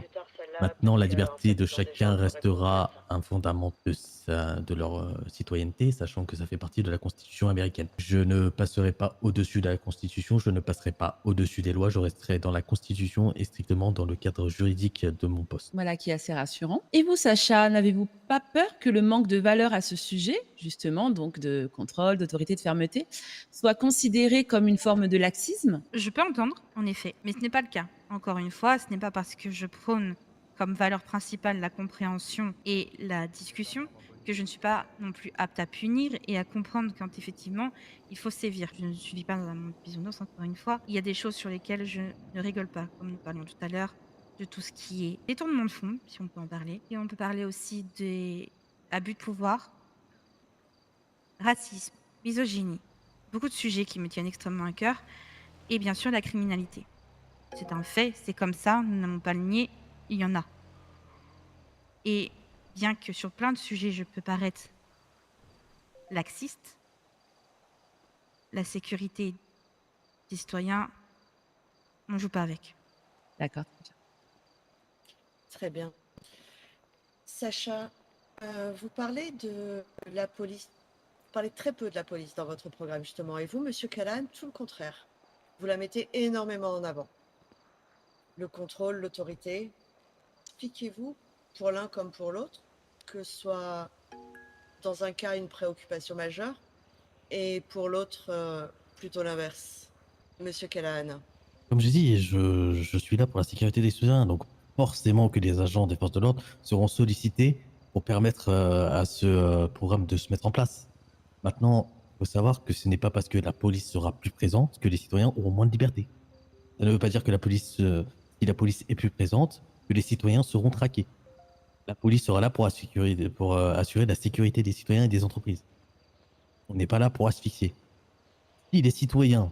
Maintenant, la liberté de chacun restera un fondament de leur citoyenneté, sachant que ça fait partie de la Constitution américaine. Je ne passerai pas au-dessus de la Constitution, je ne passerai pas au-dessus des lois, je resterai dans la Constitution et strictement dans le cadre juridique de mon poste. Voilà qui est assez rassurant. Et vous, Sacha, n'avez-vous pas peur que le manque de valeur à ce sujet, justement, donc de contrôle, d'autorité, de fermeté, soit considéré comme une forme de laxisme? Je peux entendre, en effet, mais ce n'est pas le cas. Encore une fois, ce n'est pas parce que je prône comme valeur principale la compréhension et la discussion que je ne suis pas non plus apte à punir et à comprendre quand effectivement il faut sévir. Je ne suis pas dans un monde bisounours, encore une fois. Il y a des choses sur lesquelles je ne rigole pas, comme nous parlions tout à l'heure, de tout ce qui est détournement de fonds, si on peut en parler. Et on peut parler aussi des abus de pouvoir, racisme, misogynie, beaucoup de sujets qui me tiennent extrêmement à cœur, et bien sûr la criminalité. C'est un fait, c'est comme ça, nous n'allons pas le nier, il y en a. Et bien que sur plein de sujets je peux paraître laxiste, la sécurité des citoyens, on ne joue pas avec. D'accord. Très bien. Sacha, vous parlez de la police. Vous parlez très peu de la police dans votre programme, justement. Et vous, Monsieur Callahan, tout le contraire. Vous la mettez énormément en avant. Le contrôle, l'autorité. Expliquez-vous, pour l'un comme pour l'autre, que ce soit dans un cas une préoccupation majeure et pour l'autre plutôt l'inverse. Monsieur Callahan. Comme je dis, je suis là pour la sécurité des citoyens, donc forcément que les agents des forces de l'ordre seront sollicités pour permettre à ce programme de se mettre en place. Maintenant, il faut savoir que ce n'est pas parce que la police sera plus présente que les citoyens auront moins de liberté. Ça ne veut pas dire que si la police est plus présente, que les citoyens seront traqués. La police sera là pour assurer la sécurité des citoyens et des entreprises. On n'est pas là pour asphyxier. Si les citoyens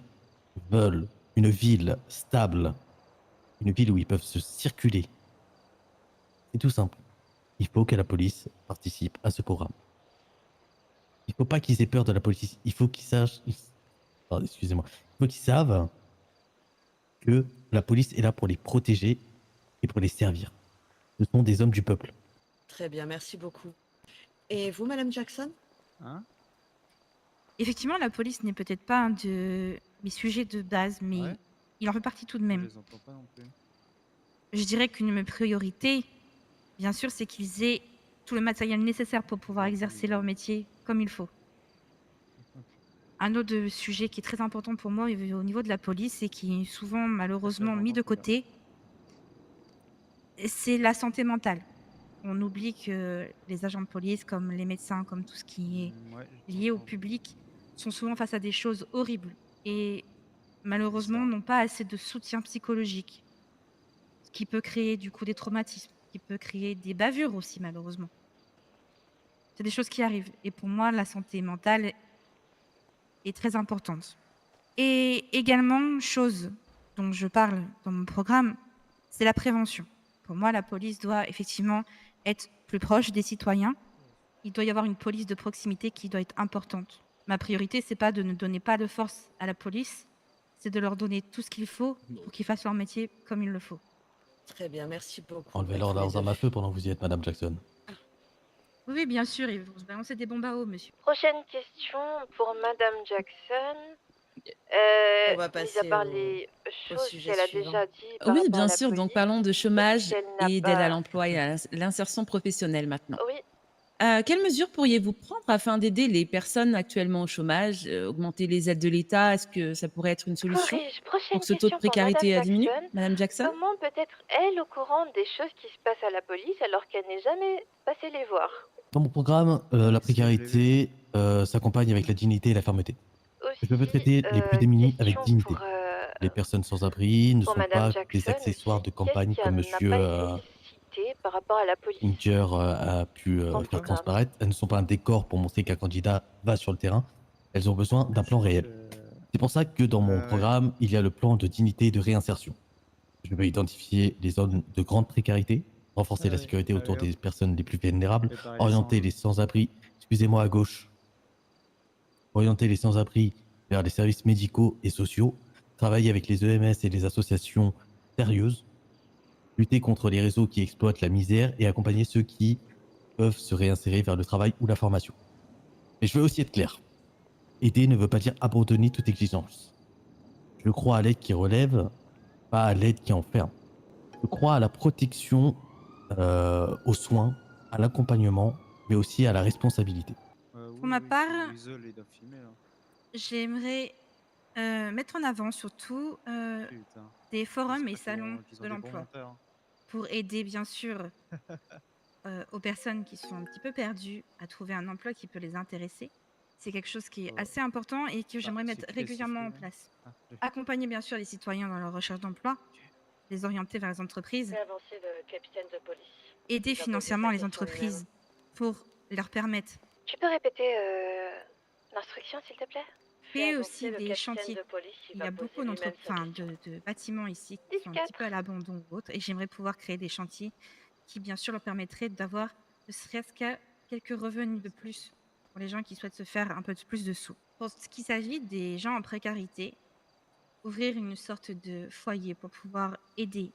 veulent une ville stable, une ville où ils peuvent se circuler, c'est tout simple. Il faut que la police participe à ce programme. Il ne faut pas qu'ils aient peur de la police. Il faut qu'ils sachent... Pardon, excusez-moi. Il faut qu'ils savent que la police est là pour les protéger et pour les servir. Ce sont des hommes du peuple. Très bien, merci beaucoup. Et vous, Madame Jackson? Hein? Effectivement, la police n'est peut-être pas un de mes sujets de base, mais Ouais. il en fait partie tout de Je même. les entends pas non plus. Je dirais qu'une de mes priorités, bien sûr, c'est qu'ils aient tout le matériel nécessaire pour pouvoir exercer leur métier comme il faut. Un autre sujet qui est très important pour moi au niveau de la police et qui est souvent malheureusement mis de côté, c'est la santé mentale. On oublie que les agents de police, comme les médecins, comme tout ce qui est Ouais, je lié au t'entends. public, sont souvent face à des choses horribles et malheureusement n'ont pas assez de soutien psychologique, ce qui peut créer du coup des traumatismes, qui peut créer des bavures aussi malheureusement. C'est des choses qui arrivent et pour moi la santé mentale est très importante. Et également, chose dont je parle dans mon programme, c'est la prévention. Pour moi, la police doit effectivement être plus proche des citoyens. Il doit y avoir une police de proximité qui doit être importante. Ma priorité, c'est pas de ne donner pas de force à la police, c'est de leur donner tout ce qu'il faut pour qu'ils fassent leur métier comme il le faut. Très bien, merci beaucoup. Enlevez-leur à tous les leurs armes deux. à feu pendant que vous y êtes, Madame Jackson. Oui, bien sûr, ils vont se balancer des bombes à eau, monsieur. Prochaine question pour Madame Jackson. On va Mis à passer part au les choses sujet qu'elle a suivant. déjà dit par Oui, rapport à bien la sûr. Donc, police, parlons de qu'est-ce chômage qu'elle n'a et d'aide à pas... l'emploi et à l'insertion professionnelle maintenant. Oui, Quelles mesures pourriez-vous prendre afin d'aider les personnes actuellement au chômage, augmenter les aides de l'État? Est-ce que ça pourrait être une solution pour prochaine que ce taux de question pour Madame précarité diminue, Jackson. Madame Jackson? Comment peut être elle au courant des choses qui se passent à la police alors qu'elle n'est jamais passée les voir? Dans mon programme, la précarité s'accompagne avec la dignité et la fermeté. Je veux Aussi, traiter les plus démunis avec question dignité. pour, Les personnes sans abri ne pour sont Madame pas des Jackson accessoires aussi. de campagne Qu'est-ce comme qui n'a Monsieur pas été cité par rapport à la police Inger a pu dans le faire programme? transparaître. Elles ne sont pas un décor pour montrer qu'un candidat va sur le terrain. Elles ont besoin d'un plan réel. C'est pour ça que dans mon ouais. programme, il y a le plan de dignité et de réinsertion. Je vais identifier les zones de grande précarité, renforcer la sécurité autour des personnes les plus vulnérables, orienter les sans-abri, excusez-moi à gauche, orienter les sans-abri vers les services médicaux et sociaux, travailler avec les EMS et les associations sérieuses, lutter contre les réseaux qui exploitent la misère et accompagner ceux qui peuvent se réinsérer vers le travail ou la formation. Mais je veux aussi être clair. Aider ne veut pas dire abandonner toute exigence. Je crois à l'aide qui relève, pas à l'aide qui enferme. Je crois à la protection, aux soins, à l'accompagnement, mais aussi à la responsabilité. Pour ma part, j'aimerais mettre en avant surtout des forums et salons de l'emploi pour aider bien sûr aux personnes qui sont un petit peu perdues à trouver un emploi qui peut les intéresser. C'est quelque chose qui est assez important et que j'aimerais mettre régulièrement en place. Accompagner bien sûr les citoyens dans leur recherche d'emploi, les orienter vers les entreprises, Avancer le capitaine de police. aider Il va financièrement poser les sa question entreprises pour leur permettre Tu peux répéter l'instruction, s'il te plaît? créer aussi des chantiers. Il y a beaucoup de bâtiments ici qui sont un petit 10-4. peu à l'abandon ou autre, et j'aimerais pouvoir créer des chantiers qui, bien sûr, leur permettraient d'avoir ne serait-ce qu'à quelques revenus de plus pour les gens qui souhaitent se faire un peu plus de sous. Pour ce qui s'agit des gens en précarité, ouvrir une sorte de foyer pour pouvoir aider,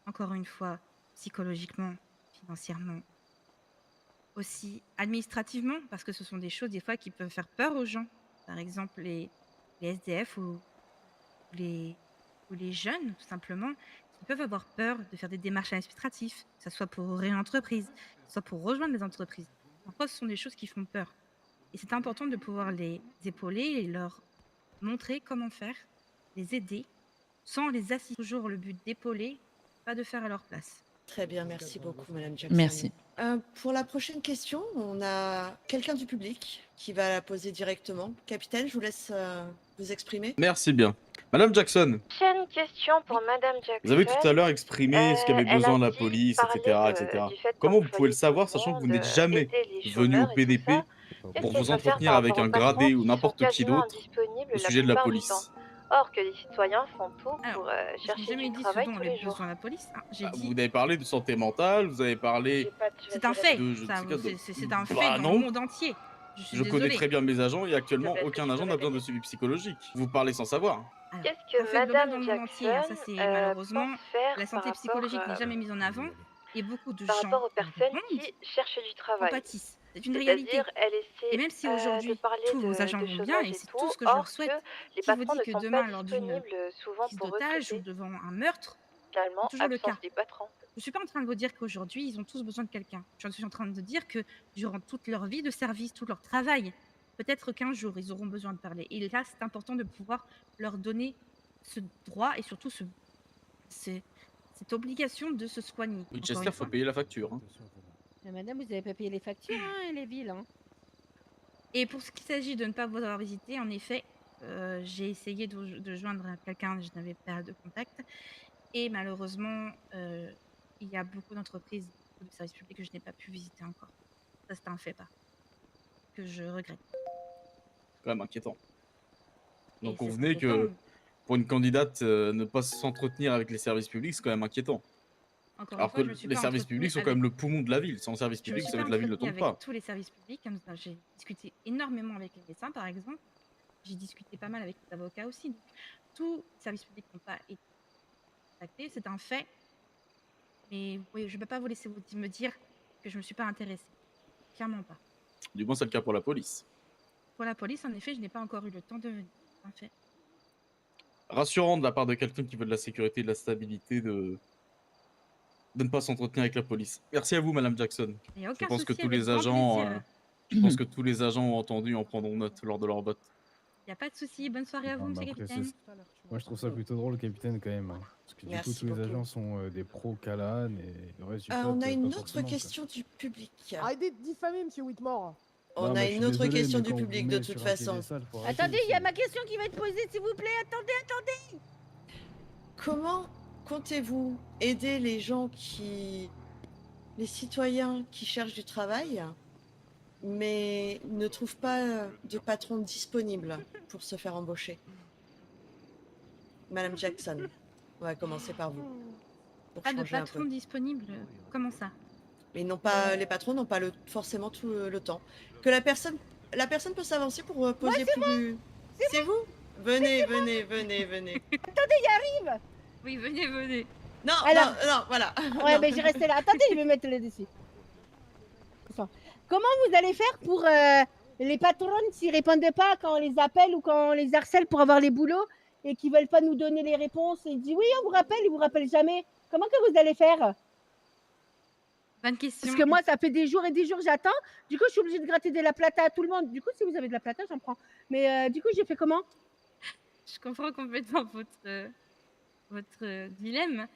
encore une fois, psychologiquement, financièrement, aussi administrativement, parce que ce sont des choses des fois qui peuvent faire peur aux gens. Par exemple, les SDF ou les jeunes, tout simplement, qui peuvent avoir peur de faire des démarches administratives, que ce soit pour ouvrir une entreprise, que ce soit pour rejoindre les entreprises. Parfois, ce sont des choses qui font peur. Et c'est important de pouvoir les épauler et leur montrer comment faire, les aider, sans les assister. Toujours le but d'épauler pas de faire à leur place. Très bien, merci beaucoup, Madame Jackson. Merci. Pour la prochaine question, on a quelqu'un du public qui va la poser directement. Capitaine, je vous laisse vous exprimer. Merci bien. Madame Jackson, J'ai une question pour Madame Jackson. vous avez tout à l'heure exprimé ce qu'avait Elle besoin a la dit police, parler etc., de- etc. du fait Comment vous pouvez d'employer le savoir, tout le sachant que vous monde, n'êtes jamais aider les venu au chômeurs et tout PDP ça. pour Qu'est-ce vous qu'elle peut faire entretenir par avec rapport un aux patrons gradé ou qui sont n'importe qui quasiment d'autre indisponibles au la sujet de la plupart du police? temps. Or que les citoyens font tout Alors, pour je n'ai chercher jamais du dit ce travail dont tous avait les jours. besoin la police. Hein. J'ai Vous dit, avez parlé de santé mentale, vous avez parlé c'est un fait. de je ne Ça, sais quoi d'autre. c'est un fait Bah dans non, le monde entier. Je suis je connais désolée. très bien mes agents et actuellement Est-ce que aucun tu agent peux n'a besoin de répéter suivi psychologique. Vous parlez sans savoir. Alors, Qu'est-ce un que fait global dans Madame le monde entier. Hein. Ça, Jackson c'est malheureusement pense faire la par santé rapport, psychologique n'est jamais mise en avant et beaucoup de par gens rapport aux dans le personnes monde qui cherchent du en travail? pâtissent. C'est une réalité. C'est-à-dire, elle Et essaie même si de aujourd'hui parler tous vos agents de vont bien, chômage et et c'est tout, tout ce que je leur or que souhaite, les qui vous patrons dit ne que sont pas demain, lors d'une disponibles souvent prise pour d'otage ou recruter. devant un meurtre, Finalement, c'est toujours le cas. absence des patrons. Je ne suis pas en train de vous dire qu'aujourd'hui, ils ont tous besoin de quelqu'un. Je suis en train de dire que durant toute leur vie de service, tout leur travail, peut-être qu'un jour, ils auront besoin de parler. Et là, c'est important de pouvoir leur donner ce droit et surtout cette obligation de se soigner. Encore Winchester, une faut fois. payer la facture. Hein. Mais madame, vous n'avez pas payé les factures, hein, elle est ville. Hein. Et pour ce qui s'agit de ne pas vous avoir visité, en effet, j'ai essayé de joindre quelqu'un, je n'avais pas de contact. Et malheureusement, il y a beaucoup d'entreprises, beaucoup de services publics que je n'ai pas pu visiter encore. Ça, c'est un fait pas que je regrette. C'est quand même inquiétant. Et Donc c'est convenez que inquiétant. pour une candidate, ne pas s'entretenir avec les services publics, c'est quand même inquiétant. Encore une Alors fois, que je me suis les pas services entretenue publics sont quand avec même le poumon de la ville. Sans services Je me publics, suis ça pas va être la ville ne entretenue tombe avec pas. tous les services publics. Comme ça, j'ai discuté énormément avec les médecins, par exemple. J'ai discuté pas mal avec les avocats aussi. Donc, tous les services publics n'ont pas été contactés, c'est un fait. Mais oui, je ne peux pas vous laisser me dire que je ne me suis pas intéressée. Clairement pas. Du moins, c'est le cas pour la police. Pour la police, en effet, je n'ai pas encore eu le temps de venir. C'est un fait. Rassurant de la part de quelqu'un qui veut de la sécurité et de la stabilité de ne pas s'entretenir avec la police. Merci à vous, Madame Jackson. Il n'y a Je aucun pense que souci, tous avec les grand agents, plaisir. je pense que tous les agents ont entendu et en prendront note lors de leur vote. Il n'y a pas de souci. Bonne soirée à vous, monsieur le Après, capitaine. moi, je trouve ça plutôt drôle, capitaine, quand même. Hein. Parce que du Merci coup, tous les beaucoup. agents sont des pros Calan et le reste du On peuple, a pas une autre forcément, quoi. question du public. Arrêtez de diffamer, monsieur Whitmore. On Non, a mais je une suis autre désolé, question mais du quand on public vous de met toute sur un façon. piédestal, faut arrêter Attendez, il y a aussi. ma question qui va être posée, s'il vous plaît. Attendez. Comment comptez-vous aider les citoyens qui cherchent du travail, mais ne trouvent pas de patron disponible pour se faire embaucher? Madame Jackson, on va commencer par vous. Pour Pas de changer un patron peu. disponible. Comment ça? Mais les patrons n'ont pas forcément tout le temps. Que la personne peut s'avancer pour poser plus. C'est vous? Venez. Attendez, il arrive. Oui, venez. Non, Alors- non, voilà. Ouais, Non. mais je restais là. Attendez, je vais mettre le dessus. Comment vous allez faire pour les patronnes s'ils répondent pas quand on les appelle ou quand on les harcèle pour avoir les boulots et qu'ils veulent pas nous donner les réponses et ils disent oui, on vous rappelle, ils vous rappellent jamais. Comment que vous allez faire? Bonne question. Parce que moi, ça fait des jours et des jours, j'attends. Du coup, je suis obligée de gratter de la plata à tout le monde. Du coup, si vous avez de la plata, j'en prends. Mais du coup, j'ai fait comment? Je comprends complètement votre dilemme.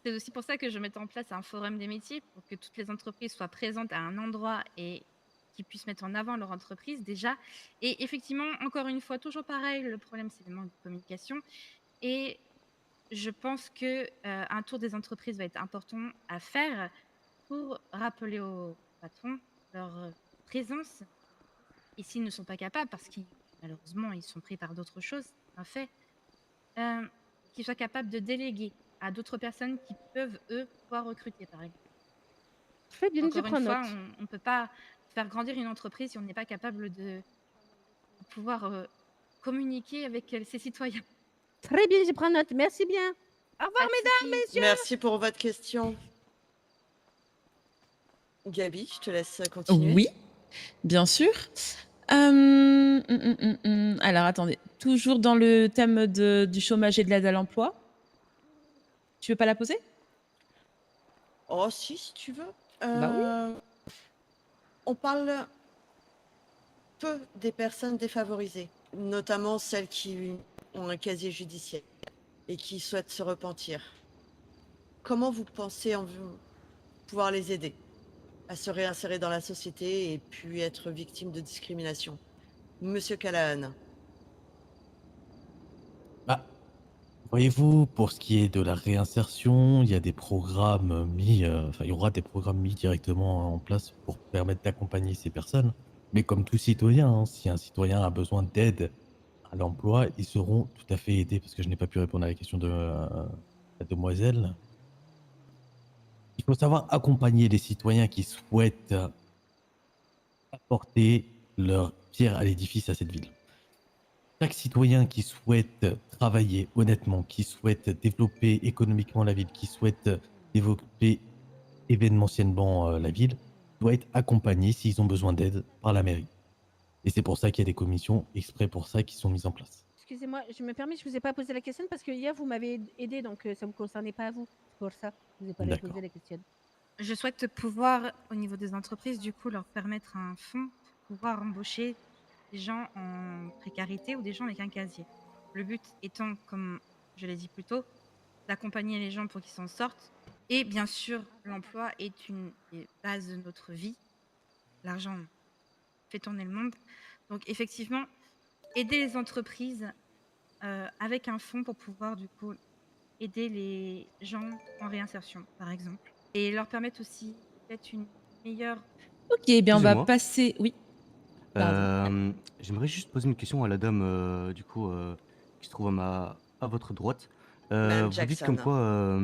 C'est aussi pour ça que je mets en place un forum des métiers pour que toutes les entreprises soient présentes à un endroit et qu'ils puissent mettre en avant leur entreprise déjà. Et effectivement, encore une fois, toujours pareil, le problème c'est le manque de communication. Et je pense que un tour des entreprises va être important à faire pour rappeler aux patrons leur présence. Et s'ils ne sont pas capables, parce qu'ils malheureusement ils sont pris par d'autres choses, c'est un fait, qu'ils soient capables de déléguer à d'autres personnes qui peuvent, eux, pouvoir recruter, par exemple. Très bien, je Encore prends une fois, note. on ne peut pas faire grandir une entreprise si on n'est pas capable de pouvoir communiquer avec ses citoyens. Très bien, je prends note. Merci bien. Au revoir, Pas de mesdames, souci. messieurs. Merci pour votre question. Gabi, je te laisse continuer. Oui, bien sûr. Alors, attendez. Toujours dans le thème du chômage et de l'aide à l'emploi. Tu veux pas la poser? Oh, si tu veux. Bah On parle peu des personnes défavorisées, notamment celles qui ont un casier judiciaire et qui souhaitent se repentir. comment vous pensez pouvoir les aider à se réinsérer dans la société et puis être victimes de discrimination? Monsieur Callahan. Bah, voyez-vous, pour ce qui est de la réinsertion, il y a des programmes mis, enfin, il y aura des programmes mis directement en place pour permettre d'accompagner ces personnes. Mais comme tout citoyen, hein, si un citoyen a besoin d'aide à l'emploi, ils seront tout à fait aidés parce que je n'ai pas pu répondre à la question de la demoiselle. Il faut savoir accompagner les citoyens qui souhaitent apporter leur pierre à l'édifice à cette ville. Chaque citoyen qui souhaite travailler honnêtement, qui souhaite développer économiquement la ville, qui souhaite développer événementiellement la ville, doit être accompagné s'ils ont besoin d'aide par la mairie. Et c'est pour ça qu'il y a des commissions exprès pour ça qui sont mises en place. Excusez-moi, je me permets, je vous ai pas posé la question parce que hier, vous m'avez aidé, donc ça ne vous concernait pas à vous. C'est pour ça que je vous ai pas D'accord. posé la question. Je souhaite pouvoir, au niveau des entreprises, du coup, leur permettre un fonds pour pouvoir embaucher des gens en précarité ou des gens avec un casier. Le but étant, comme je l'ai dit plus tôt, d'accompagner les gens pour qu'ils s'en sortent. Et bien sûr, l'emploi est une des bases de notre vie. L'argent fait tourner le monde. Donc effectivement, aider les entreprises avec un fonds pour pouvoir du coup aider les gens en réinsertion, par exemple. Et leur permettre aussi peut-être une meilleure... Ok, bien on va Excusez-moi. passer... Oui, pardon. J'aimerais juste poser une question à la dame, du coup, qui se trouve à votre droite. Madame Vous dites comme Jackson. quoi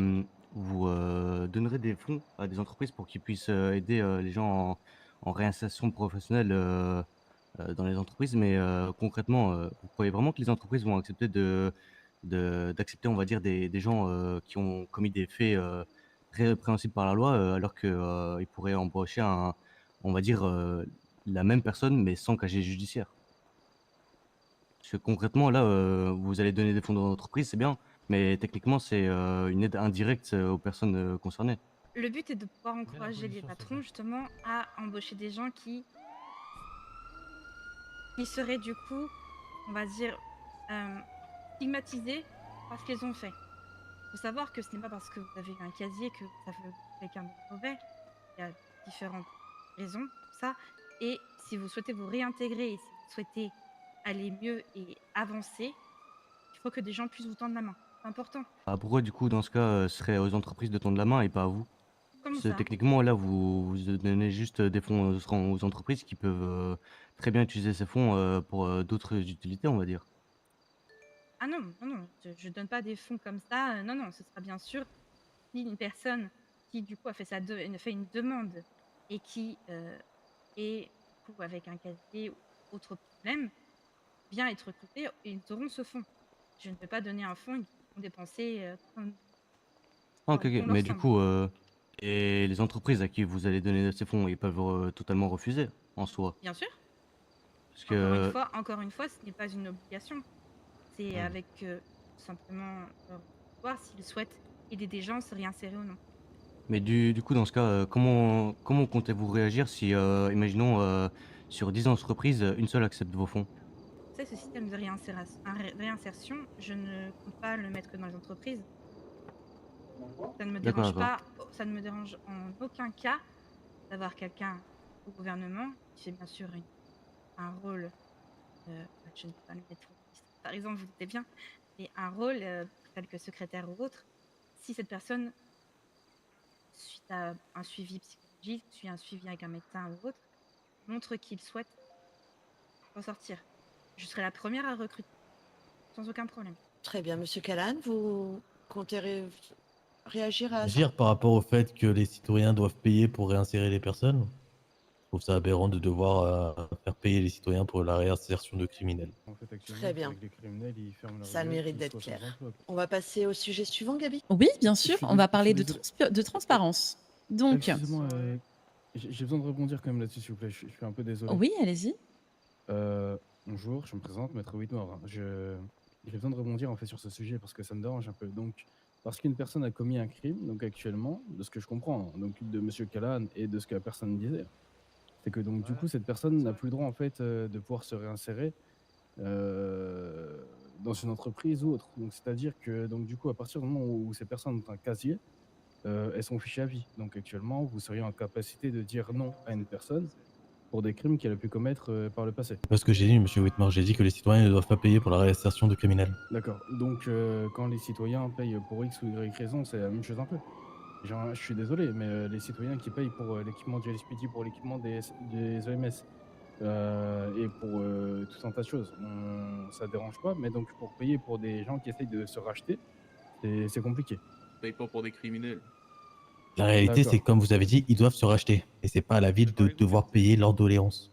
vous donnerez des fonds à des entreprises pour qu'ils puissent aider les gens en réinsertion professionnelle dans les entreprises, mais concrètement, vous croyez vraiment que les entreprises vont accepter d'accepter, on va dire, des gens qui ont commis des faits répréhensibles par la loi, alors qu'ils pourraient embaucher on va dire, la même personne, mais sans casier judiciaire? Parce que concrètement, là, vous allez donner des fonds dans l'entreprise, c'est bien, mais techniquement, c'est une aide indirecte aux personnes concernées. Le but est de pouvoir encourager les patrons justement à embaucher des gens qui seraient du coup, on va dire, stigmatisés par ce qu'ils ont fait. Il faut savoir que ce n'est pas parce que vous avez un casier que ça fait quelqu'un de mauvais. Il y a différentes raisons pour ça. Et si vous souhaitez vous réintégrer et si vous souhaitez aller mieux et avancer, il faut que des gens puissent vous tendre la main. C'est important. Ah, pourquoi du coup, dans ce cas, ce serait aux entreprises de tendre la main et pas à vous? Comment Parce que ça? techniquement, là, vous donnez juste des fonds aux entreprises qui peuvent très bien utiliser ces fonds pour d'autres utilités, on va dire. Ah non, non, non, je donne pas des fonds comme ça. Non, non, ce sera bien sûr si une personne qui du coup a fait, fait une demande et qui est du coup, avec un casier ou autre problème, vient être recrutée, ils auront ce fonds. Je ne peux pas donner un fonds et qu'ils vont dépenser comme Ah, ok, ok. bon leur Mais du semble. coup, et les entreprises à qui vous allez donner ces fonds, ils peuvent totalement refuser en soi. Bien sûr. Parce que Encore une fois, ce n'est pas une obligation. C'est avec simplement voir s'ils souhaitent aider des gens à se réinsérer ou non. Mais du coup, dans ce cas, comment comptez-vous réagir si, imaginons, sur 10 entreprises, une seule accepte vos fonds? Vous savez, ce système de réinsertion, je ne compte pas le mettre dans les entreprises. Ça ne me D'accord, dérange d'accord. pas, ça ne me dérange en aucun cas d'avoir quelqu'un au gouvernement qui fait bien sûr un rôle, je ne peux pas le mettre par exemple, vous doutez bien, mais un rôle tel que secrétaire ou autre, si cette personne, suite à un suivi psychologique, suit un suivi avec un médecin ou autre, montre qu'il souhaite s'en sortir, je serai la première à recruter, sans aucun problème. Très bien, monsieur Callahan, vous comptez réagir à ça? Agir par rapport au fait que les citoyens doivent payer pour réinsérer les personnes. Je trouve ça aberrant de devoir faire payer les citoyens pour la réinsertion de criminels. En fait, actuellement, Très bien. avec les criminels, ils ferment leur Ça a le gueule, mérite ils d'être soient sans clair. emploi, quoi. On va passer au sujet suivant, Gabi? Oui, bien Je sûr, suis on va je suis parler de, désolé. de transparence. Donc, Excusez-moi, j'ai besoin de rebondir quand même là-dessus, s'il vous plaît. Je suis un peu désolé. oui, allez-y. Bonjour, je me présente, Maître Whitmore. J'ai besoin de rebondir en fait sur ce sujet parce que ça me dérange un peu. Donc, parce qu'une personne a commis un crime, donc actuellement, de ce que je comprends, donc de Monsieur Callahan et de ce que la personne disait, c'est que donc du coup cette personne n'a plus le droit en fait de pouvoir se réinsérer dans une entreprise ou autre. Donc c'est-à-dire que donc du coup à partir du moment où ces personnes ont un casier, elles sont fichées à vie. Donc actuellement, vous seriez en capacité de dire non à une personne pour des crimes qu'elle a pu commettre par le passé. C'est pas ce que j'ai dit, monsieur Whitmore. J'ai dit que les citoyens ne doivent pas payer pour la réinsertion de criminels. D'accord. Donc quand les citoyens payent pour X ou Y raison, c'est la même chose un peu. Genre, je suis désolé, mais les citoyens qui payent pour l'équipement du LSPD, pour l'équipement des OMS et pour tout un tas de choses, ça dérange pas. Mais donc pour payer pour des gens qui essayent de se racheter, c'est compliqué. Paye pas pour des criminels. La réalité, c'est que, comme vous avez dit, ils doivent se racheter. Et c'est pas à la ville de devoir payer leur doléance.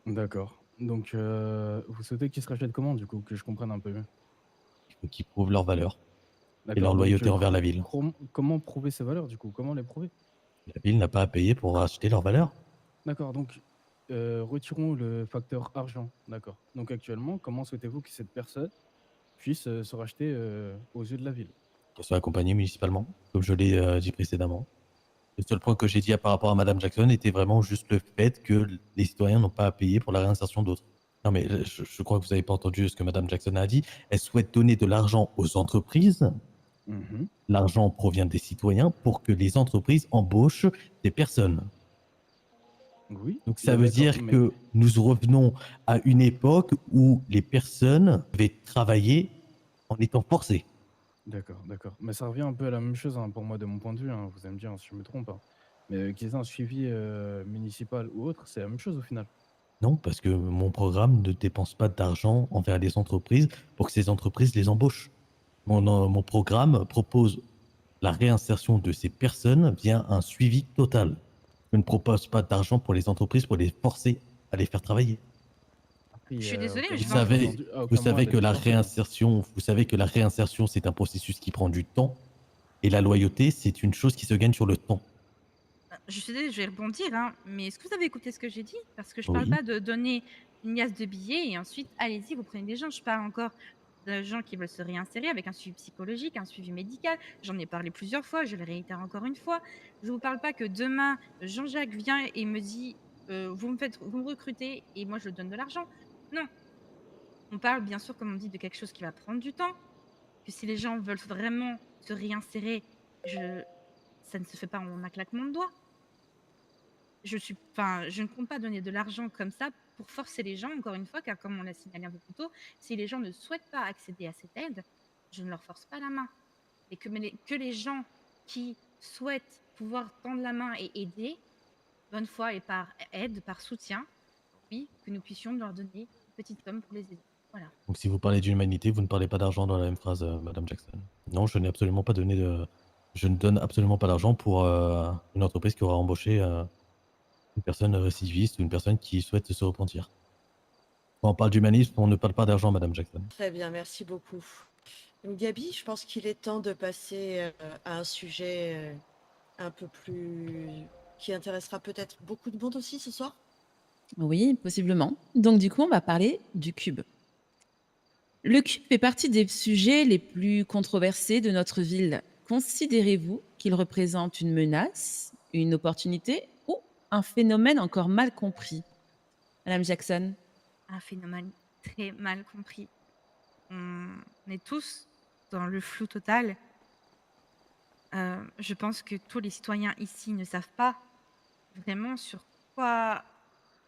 D'accord. Donc vous souhaitez qu'ils se rachètent comment, du coup, que je comprenne un peu mieux? Il faut qu'ils prouvent leur valeur et D'accord, leur donc, loyauté envers la ville. Comment prouver ces valeurs, du coup? Comment les prouver? La ville n'a pas à payer pour racheter leur valeur. D'accord, donc retirons le facteur argent. D'accord. Donc actuellement, comment souhaitez-vous que cette personne puisse se racheter aux yeux de la ville? Qu'elle soit accompagnée municipalement, comme je l'ai dit précédemment. Le seul point que j'ai dit par rapport à Madame Jackson était vraiment juste le fait que les citoyens n'ont pas à payer pour la réinsertion d'autres. Non mais je crois que vous n'avez pas entendu ce que Madame Jackson a dit. Elle souhaite donner de l'argent aux entreprises. Mmh. L'argent provient des citoyens pour que les entreprises embauchent des personnes. Oui. Donc ça veut dire mais... que nous revenons à une époque où les personnes devaient travailler en étant forcées. D'accord, d'accord. Mais ça revient un peu à la même chose hein, pour moi de mon point de vue. Hein. Vous allez me dire si je me trompe. Hein. Mais qu'ils aient un suivi municipal ou autre, c'est la même chose au final. Non, parce que mon programme ne dépense pas d'argent envers les entreprises pour que ces entreprises les embauchent. Mon programme propose la réinsertion de ces personnes via un suivi total. Je ne propose pas d'argent pour les entreprises pour les forcer à les faire travailler. Après, Je suis désolée, mais Vous je pense que savez que la réinsertion, c'est un processus qui prend du temps, et la loyauté, c'est une chose qui se gagne sur le temps. je suis désolée, je vais rebondir, hein, mais est-ce que vous avez écouté ce que j'ai dit? Parce que je parle Oui. pas de donner une liasse de billets et ensuite, allez-y, vous prenez des gens. Je parle encore de gens qui veulent se réinsérer avec un suivi psychologique, un suivi médical. J'en ai parlé plusieurs fois, je le réitère encore une fois. Je vous parle pas que demain, Jean-Jacques vient et me dit vous me recrutez et moi je donne de l'argent. Non. On parle bien sûr, comme on dit, de quelque chose qui va prendre du temps. Que si les gens veulent vraiment se réinsérer, ça ne se fait pas en un claquement de doigts. Je ne compte pas donner de l'argent comme ça pour forcer les gens, encore une fois, car comme on l'a signalé un peu plus tôt, si les gens ne souhaitent pas accéder à cette aide, je ne leur force pas la main. Et que les gens qui souhaitent pouvoir tendre la main et aider, bonne foi et par aide, par soutien, oui, que nous puissions leur donner une petite somme pour les aider. Voilà. Donc si vous parlez d'humanité, vous ne parlez pas d'argent dans la même phrase, Madame Jackson. Non, je n'ai absolument pas donné de... Je ne donne absolument pas d'argent pour une entreprise qui aura embauché une personne récidiviste ou une personne qui souhaite se repentir. Quand on parle d'humanisme, on ne parle pas d'argent, Madame Jackson. Très bien, merci beaucoup. Donc, Gabi, je pense qu'il est temps de passer à un sujet un peu plus... qui intéressera peut-être beaucoup de monde aussi ce soir. Oui, possiblement. Donc du coup, on va parler du cube. Le cube fait partie des sujets les plus controversés de notre ville. Considérez-vous qu'il représente une menace, une opportunité ou un phénomène encore mal compris? Madame Jackson. Un phénomène très mal compris. On est tous dans le flou total. Je pense que tous les citoyens ici ne savent pas vraiment sur quoi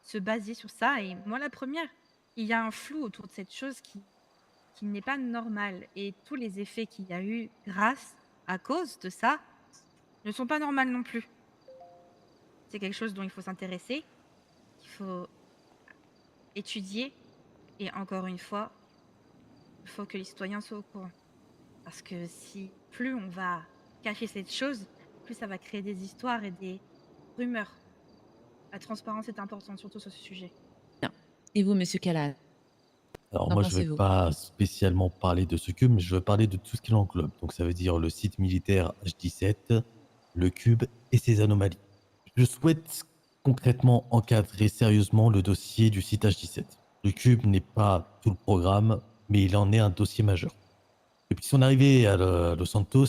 se baser sur ça. Et moi, la première, il y a un flou autour de cette chose qui n'est pas normal. Et tous les effets qu'il y a eu à cause de ça, ne sont pas normaux non plus. C'est quelque chose dont il faut s'intéresser, qu'il faut étudier. Et encore une fois, il faut que les citoyens soient au courant. Parce que si plus on va cacher cette chose, plus ça va créer des histoires et des rumeurs. La transparence est importante, surtout sur ce sujet. Et vous, Monsieur Calal? Alors moi, je ne vais pas spécialement parler de ce cube, mais je vais parler de tout ce qui l'englobe. Donc ça veut dire le site militaire H17, le cube et ses anomalies. Je souhaite concrètement encadrer sérieusement le dossier du site H17. Le cube n'est pas tout le programme, mais il en est un dossier majeur. Depuis son arrivée à Los Santos,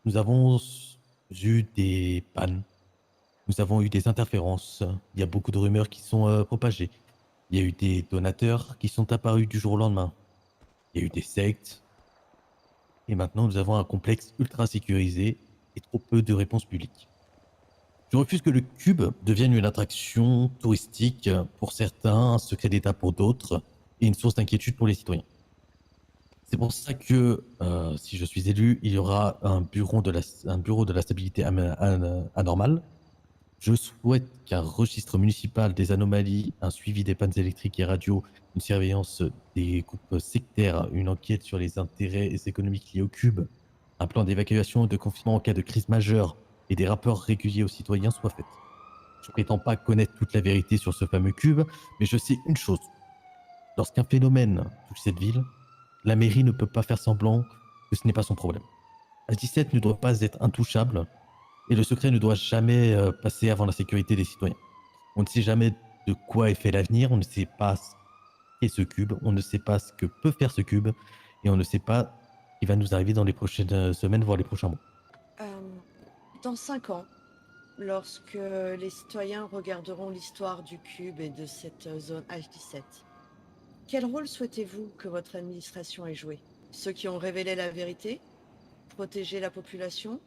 nous avons eu des pannes, nous avons eu des interférences, il y a beaucoup de rumeurs qui sont propagées. Il y a eu des donateurs qui sont apparus du jour au lendemain. Il y a eu des sectes. Et maintenant, nous avons un complexe ultra sécurisé et trop peu de réponses publiques. Je refuse que le cube devienne une attraction touristique pour certains, un secret d'État pour d'autres, et une source d'inquiétude pour les citoyens. C'est pour ça que, si je suis élu, il y aura un bureau de la stabilité anormale. Je souhaite qu'un registre municipal des anomalies, un suivi des pannes électriques et radio, une surveillance des coupes sectaires, une enquête sur les intérêts économiques liés au cube, un plan d'évacuation et de confinement en cas de crise majeure et des rapports réguliers aux citoyens soient faits. Je ne prétends pas connaître toute la vérité sur ce fameux cube, mais je sais une chose. Lorsqu'un phénomène touche cette ville, la mairie ne peut pas faire semblant que ce n'est pas son problème. H17 ne doit pas être intouchable et le secret ne doit jamais passer avant la sécurité des citoyens. On ne sait jamais de quoi est fait l'avenir, on ne sait pas ce qu'est ce cube, on ne sait pas ce que peut faire ce cube et on ne sait pas ce qui va nous arriver dans les prochaines semaines, voire les prochains mois. Dans 5 ans, lorsque les citoyens regarderont l'histoire du cube et de cette zone H17, quel rôle souhaitez-vous que votre administration ait joué? Ceux qui ont révélé la vérité, protégé la population,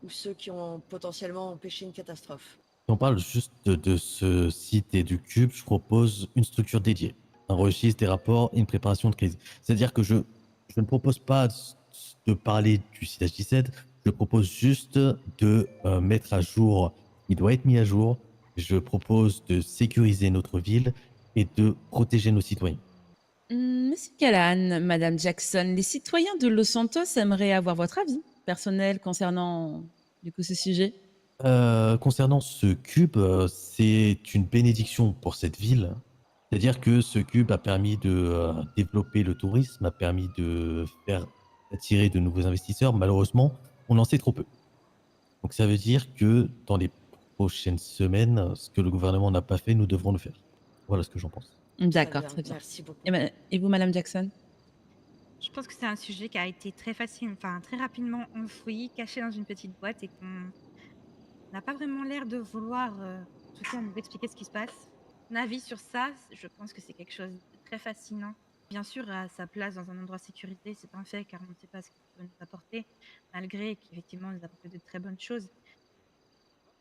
ou ceux qui ont potentiellement empêché une catastrophe? Si on parle juste de ce site et du cube, je propose une structure dédiée, un registre des rapports et une préparation de crise. C'est-à-dire que je ne propose pas de parler du site H17, je propose juste de mettre à jour, il doit être mis à jour, je propose de sécuriser notre ville et de protéger nos citoyens. Monsieur Callahan, Madame Jackson, les citoyens de Los Santos aimeraient avoir votre avis personnel concernant du coup ce sujet. Concernant ce cube, c'est une bénédiction pour cette ville. C'est-à-dire que ce cube a permis de développer le tourisme, a permis de faire attirer de nouveaux investisseurs. Malheureusement, on en sait trop peu. Donc ça veut dire que dans les prochaines semaines, ce que le gouvernement n'a pas fait, nous devrons le faire. Voilà ce que j'en pense. D'accord, très bien. Merci beaucoup. Et vous, Madame Jackson? Je pense que c'est un sujet qui a été très facile, enfin très rapidement enfoui, caché dans une petite boîte et qu'on n'a pas vraiment l'air de vouloir, en tout cas, nous expliquer ce qui se passe. Mon avis sur ça, je pense que c'est quelque chose de très fascinant. Bien sûr, à sa place dans un endroit sécurisé, c'est un fait, car on ne sait pas ce qu'il peut nous apporter, malgré qu'effectivement, il nous apporte de très bonnes choses.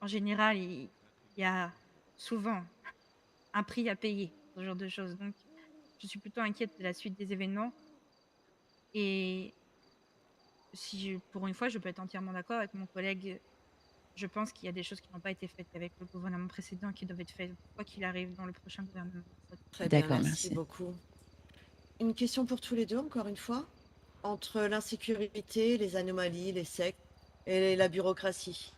En général, il y a souvent un prix à payer, ce genre de choses. Donc, je suis plutôt inquiète de la suite des événements. Et pour une fois, je peux être entièrement d'accord avec mon collègue. Je pense qu'il y a des choses qui n'ont pas été faites avec le gouvernement précédent qui doivent être faites quoi qu'il arrive dans le prochain gouvernement. Très bien, D'accord, merci merci. beaucoup. Une question pour tous les deux, encore une fois. Entre l'insécurité, les anomalies, les sectes et la bureaucratie,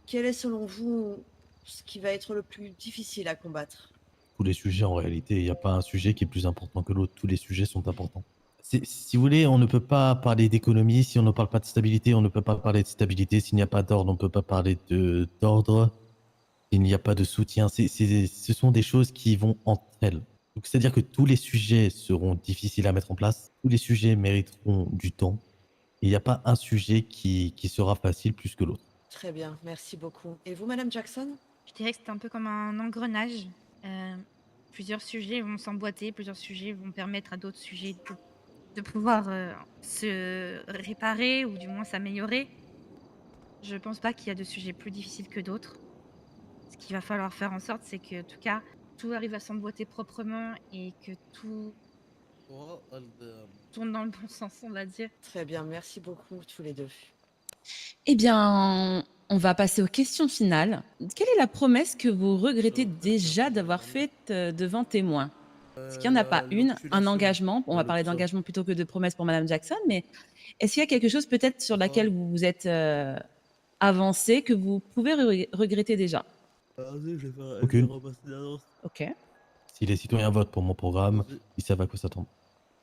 quel est selon vous ce qui va être le plus difficile à combattre? Tous les sujets, en réalité, il n'y a pas un sujet qui est plus important que l'autre. Tous les sujets sont importants. Si vous voulez, on ne peut pas parler d'économie si on ne parle pas de stabilité. On ne peut pas parler de stabilité s'il n'y a pas d'ordre. On ne peut pas parler d'ordre s'il n'y a pas de soutien. Ce sont des choses qui vont entre elles. Donc, c'est-à-dire que tous les sujets seront difficiles à mettre en place. Tous les sujets mériteront du temps. Et il n'y a pas un sujet qui sera facile plus que l'autre. Très bien, merci beaucoup. Et vous, Madame Jackson? Je dirais que c'est un peu comme un engrenage. Plusieurs sujets vont s'emboîter, plusieurs sujets vont permettre à d'autres sujets de pouvoir se réparer ou du moins s'améliorer. Je pense pas qu'il y a de sujets plus difficiles que d'autres. Ce qu'il va falloir faire en sorte, c'est que, en tout cas, tout arrive à s'emboîter proprement et que tout tourne dans le bon sens, on va dire. Très bien, merci beaucoup tous les deux. Eh bien, on va passer aux questions finales. Quelle est la promesse que vous regrettez déjà d'avoir faite devant témoins? Est-ce qu'il n'y en a pas une, un engagement? On va parler d'engagement plutôt que de promesse pour Madame Jackson, mais est-ce qu'il y a quelque chose peut-être sur laquelle vous vous êtes avancé que vous pouvez regretter déjà? Aucune. Ok. Si les citoyens votent pour mon programme, ils savent à quoi s'attendre.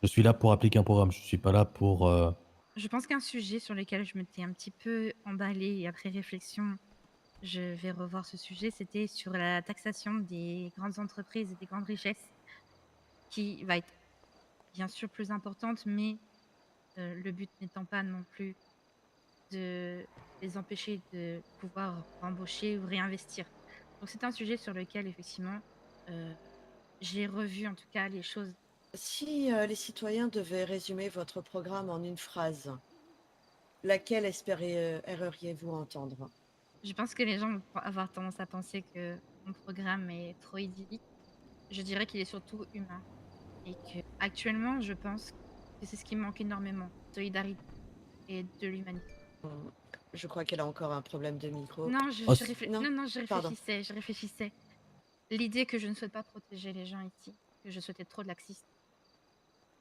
Je suis là pour appliquer un programme, je ne suis pas là pour... Je pense qu'un sujet sur lequel je m'étais un petit peu emballée et après réflexion, je vais revoir ce sujet, c'était sur la taxation des grandes entreprises et des grandes richesses, qui va être bien sûr plus importante, mais le but n'étant pas non plus de les empêcher de pouvoir embaucher ou réinvestir. Donc c'est un sujet sur lequel effectivement j'ai revu en tout cas les choses. Si les citoyens devaient résumer votre programme en une phrase, Laquelle espéreriez-vous entendre? Je pense que les gens vont avoir tendance à penser que mon programme est trop idyllique. Je dirais qu'il est surtout humain et que actuellement, je pense que c'est ce qui me manque énormément, solidarité et de l'humanité. Je crois qu'elle a encore un problème de micro. Non, Oh, non, je Pardon. réfléchissais. L'idée que je ne souhaite pas protéger les gens ici, que je souhaitais trop de laxisme,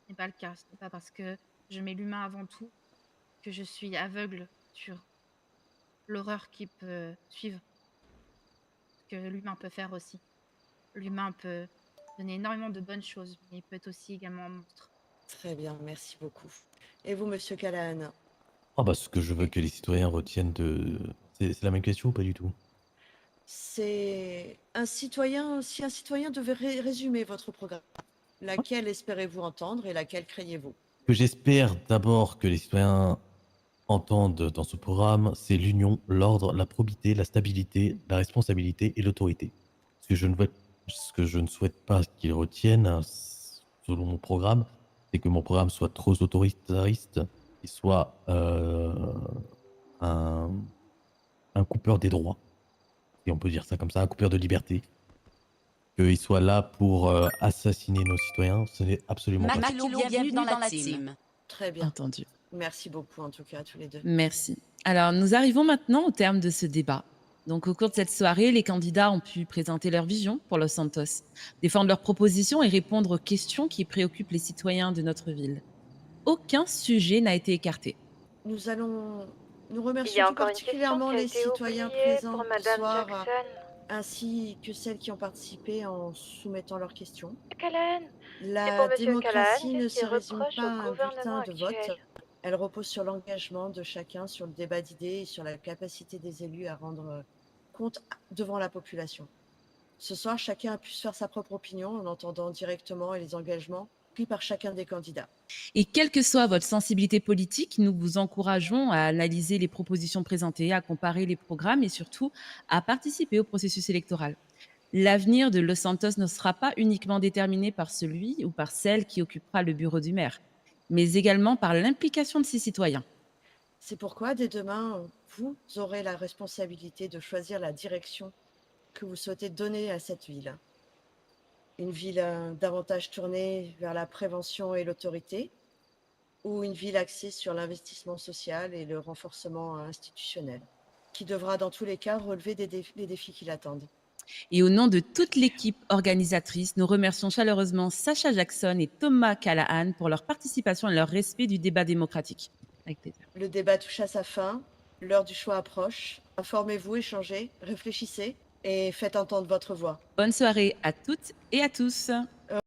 ce n'est pas le cas. Ce n'est pas parce que je mets l'humain avant tout que je suis aveugle sur l'horreur qui peut suivre, ce que l'humain peut faire aussi. L'humain peut donner énormément de bonnes choses, mais il peut être aussi également un monstre. Très bien, merci beaucoup. Et vous, monsieur Callahan? Ah bah, ce que je veux que les citoyens retiennent de... C'est la même question ou pas du tout? C'est un citoyen, si un citoyen devait résumer votre programme, laquelle espérez-vous entendre et laquelle craignez-vous? Ce que j'espère d'abord que les citoyens entendent dans ce programme, c'est l'union, l'ordre, la probité, la stabilité, la responsabilité et l'autorité. Ce que je ne souhaite pas qu'ils retiennent, selon mon programme, c'est que mon programme soit trop autoritariste, qu'il soit un, un coupeur des droits, si on peut dire ça comme ça, un coupeur de liberté. Qu'il soit là pour assassiner nos citoyens, ce n'est absolument pas ça. Makilo, bienvenue dans la team. Très bien. Entendu. Merci beaucoup en tout cas à tous les deux. Merci. Alors, nous arrivons maintenant au terme de ce débat. Donc, au cours de cette soirée, les candidats ont pu présenter leur vision pour Los Santos, défendre leurs propositions et répondre aux questions qui préoccupent les citoyens de notre ville. Aucun sujet n'a été écarté. Nous Il y remercions a tout encore une question particulièrement qui a les été citoyens oubliée présents pour ce Madame soir, Jackson. ainsi que celles qui ont participé en soumettant leurs questions. Callahan, c'est La pour Monsieur démocratie Callahan, ne qu'est-ce se qu'il résume reproche pas à au un bulletin gouvernement de vote. actuel? Elle repose sur l'engagement de chacun, sur le débat d'idées et sur la capacité des élus à rendre compte devant la population. Ce soir, chacun a pu se faire sa propre opinion en entendant directement les engagements pris par chacun des candidats. Et quelle que soit votre sensibilité politique, nous vous encourageons à analyser les propositions présentées, à comparer les programmes et surtout à participer au processus électoral. L'avenir de Los Santos ne sera pas uniquement déterminé par celui ou par celle qui occupera le bureau du maire, mais également par l'implication de ses citoyens. C'est pourquoi, dès demain, vous aurez la responsabilité de choisir la direction que vous souhaitez donner à cette ville. Une ville davantage tournée vers la prévention et l'autorité, ou une ville axée sur l'investissement social et le renforcement institutionnel, qui devra dans tous les cas relever les défis qui l'attendent. Et au nom de toute l'équipe organisatrice, nous remercions chaleureusement Sacha Jackson et Thomas Callahan pour leur participation et leur respect du débat démocratique. Avec plaisir. Le débat touche à sa fin, l'heure du choix approche. Informez-vous, échangez, réfléchissez et faites entendre votre voix. Bonne soirée à toutes et à tous.